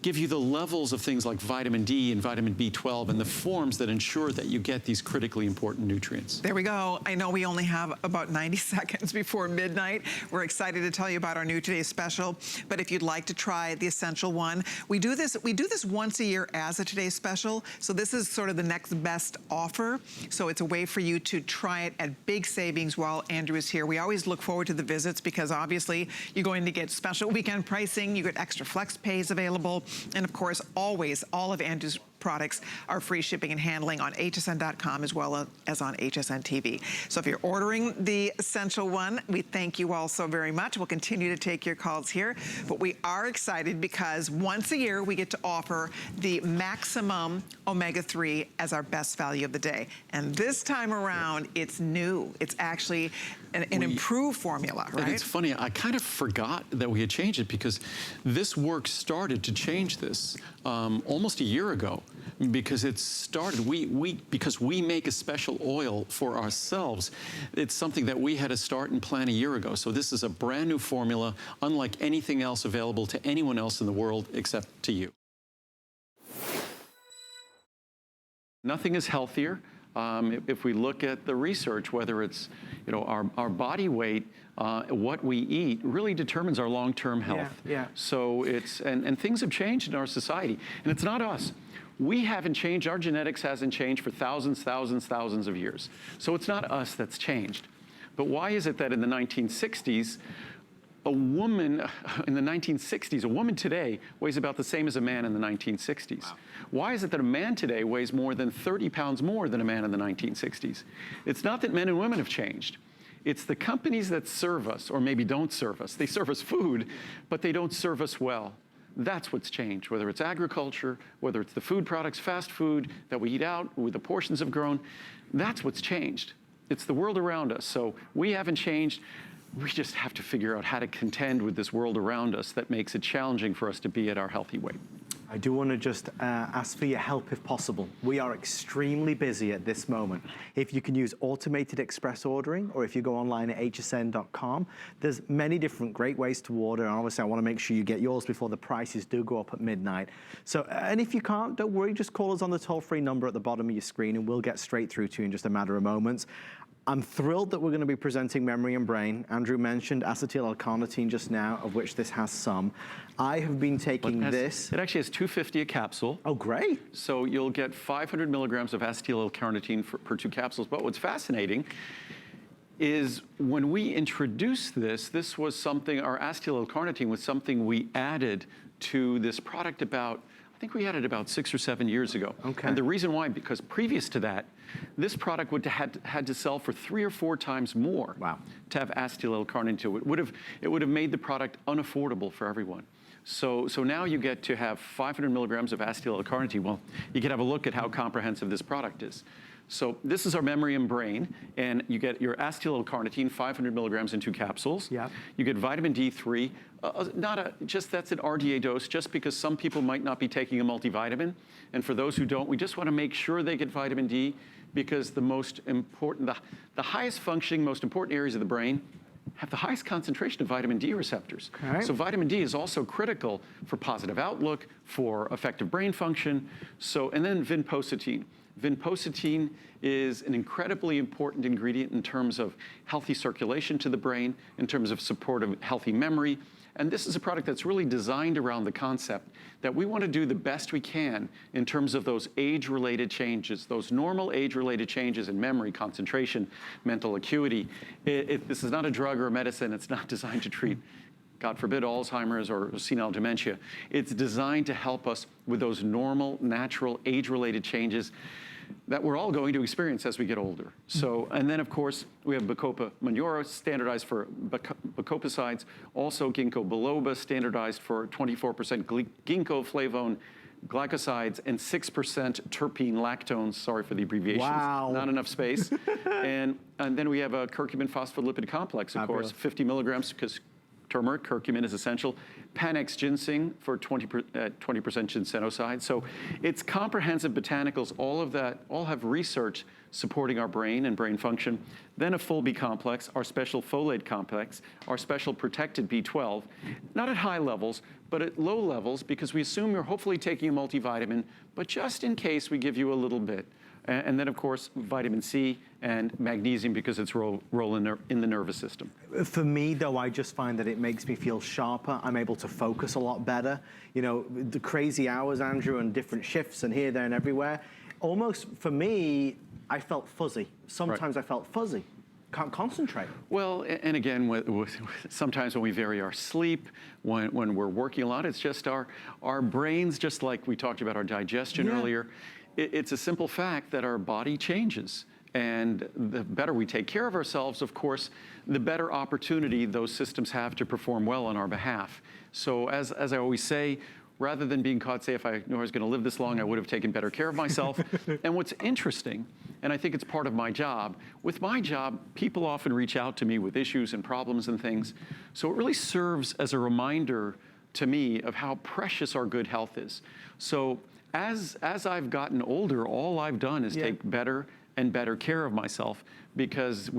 give you the levels of things like vitamin D and vitamin B12 and the forms that ensure that you get these critically important nutrients. There we go. I know we only have about 90 seconds before midnight. We're excited to tell you about our new today's special. But if you'd like to try the Essential One, we do this once a year as a today's special. So this is sort of the next best offer. So it's a way for you to try it at big savings while Andrew is here. We always look forward to the visits because obviously you're going to get special weekend pricing, you get extra flex pays available, and of course always all of Andrew's products are free shipping and handling on hsn.com as well as on HSN TV. So if you're ordering the Essential One, we thank you all so very much. We'll continue to take your calls here, but we are excited because once a year we get to offer the maximum omega-3 as our best value of the day. And this time around, it's new. It's actually an improved formula, right? And it's funny, I kind of forgot that we had changed it because this work started to change this almost a year ago. Because it started, because we make a special oil for ourselves, it's something that we had to start and plan a year ago. So this is a brand new formula, unlike anything else available to anyone else in the world except to you. Nothing is healthier. If we look at the research, whether it's our body weight, what we eat really determines our long-term health. Yeah. So it's and things have changed in our society, and it's not us. We haven't changed. Our genetics hasn't changed for thousands of years. So it's not us that's changed. But why is it that in the 1960s, a woman today weighs about the same as a man in the 1960s? Wow. Why is it that a man today weighs more than 30 pounds more than a man in the 1960s? It's not that men and women have changed. It's the companies that serve us, or maybe don't serve us. They serve us food, but they don't serve us well. That's what's changed, whether it's agriculture, whether it's the food products, fast food that we eat out, where the portions have grown. That's what's changed. It's the world around us. So we haven't changed. We just have to figure out how to contend with this world around us that makes it challenging for us to be at our healthy weight. I do want to just ask for your help if possible. We are extremely busy at this moment. If you can use automated express ordering, or if you go online at hsn.com, there's many different great ways to order. And obviously I want to make sure you get yours before the prices do go up at midnight. So, and if you can't, don't worry, just call us on the toll-free number at the bottom of your screen and we'll get straight through to you in just a matter of moments. I'm thrilled that we're going to be presenting Memory and Brain. Andrew mentioned acetyl-L-carnitine just now, of which this has some. I have been taking this. It actually has 250 a capsule. Oh, great. So you'll get 500 milligrams of acetyl-L-carnitine per 2 capsules. But what's fascinating is when we introduced this was something, our acetyl-L-carnitine was something we added to this product I think we had it about 6 or 7 years ago. Okay. And the reason why, because previous to that, this product would had to sell for 3 or 4 times more. Wow. To have acetyl-L-carnitine to it. It would have made the product unaffordable for everyone. So now you get to have 500 milligrams of acetyl-L-carnitine. Well, you can have a look at how comprehensive this product is. So this is our Memory and Brain, and you get your acetyl-L-carnitine, 500 milligrams in 2 capsules. Yeah. You get vitamin D3, that's an RDA dose, just because some people might not be taking a multivitamin. And for those who don't, we just want to make sure they get vitamin D, because the most important, the highest functioning, most important areas of the brain have the highest concentration of vitamin D receptors. Okay. So vitamin D is also critical for positive outlook, for effective brain function. And then Vinpocetine. Vinpocetine is an incredibly important ingredient in terms of healthy circulation to the brain, in terms of support of healthy memory. And this is a product that's really designed around the concept that we want to do the best we can in terms of those age-related changes, those normal age-related changes in memory, concentration, mental acuity. This is not a drug or a medicine. It's not designed to treat, God forbid, Alzheimer's or senile dementia. It's designed to help us with those normal, natural, age-related changes that we're all going to experience as we get older. So, and then of course, we have Bacopa Monnieri, standardized for bacopicides, also ginkgo biloba, standardized for 24% ginkgo flavone glycosides and 6% terpene lactones, sorry for the abbreviations. Wow. Not enough space. and then we have a curcumin phospholipid complex, of course, 50 milligrams, because turmeric, curcumin is essential. Panax ginseng for 20% ginsenoside. So it's comprehensive botanicals. All of that, all have research supporting our brain and brain function. Then a full B complex, our special folate complex, our special protected B12, not at high levels, but at low levels, because we assume you're hopefully taking a multivitamin, but just in case we give you a little bit. And then, of course, vitamin C and magnesium because it's role in the nervous system. For me, though, I just find that it makes me feel sharper. I'm able to focus a lot better. You know, the crazy hours, Andrew, and different shifts and here, there, and everywhere. Almost, for me, I felt fuzzy. Sometimes I felt fuzzy. Can't concentrate. Well, and again, sometimes when we vary our sleep, when we're working a lot, it's just our brains, just like we talked about our digestion earlier, it's a simple fact that our body changes. And the better we take care of ourselves, of course, the better opportunity those systems have to perform well on our behalf. So as I always say, rather than being caught, say, if I knew I was going to live this long, I would have taken better care of myself. And what's interesting, and I think it's part of my job, with my job, people often reach out to me with issues and problems and things. So it really serves as a reminder to me of how precious our good health is. So as I've gotten older, all I've done is take better and better care of myself, because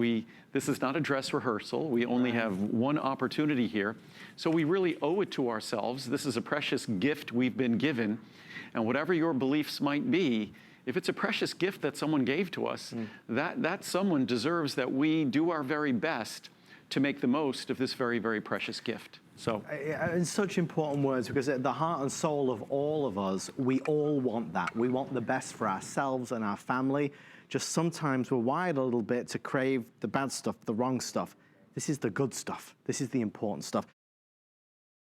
this is not a dress rehearsal. We only have one opportunity here. So we really owe it to ourselves. This is a precious gift we've been given. And whatever your beliefs might be, if it's a precious gift that someone gave to us, that someone deserves that we do our very best to make the most of this very, very precious gift. So, it's such important words, because at the heart and soul of all of us, we all want that. We want the best for ourselves and our family. Just sometimes we're wired a little bit to crave the bad stuff, the wrong stuff. This is the good stuff. This is the important stuff.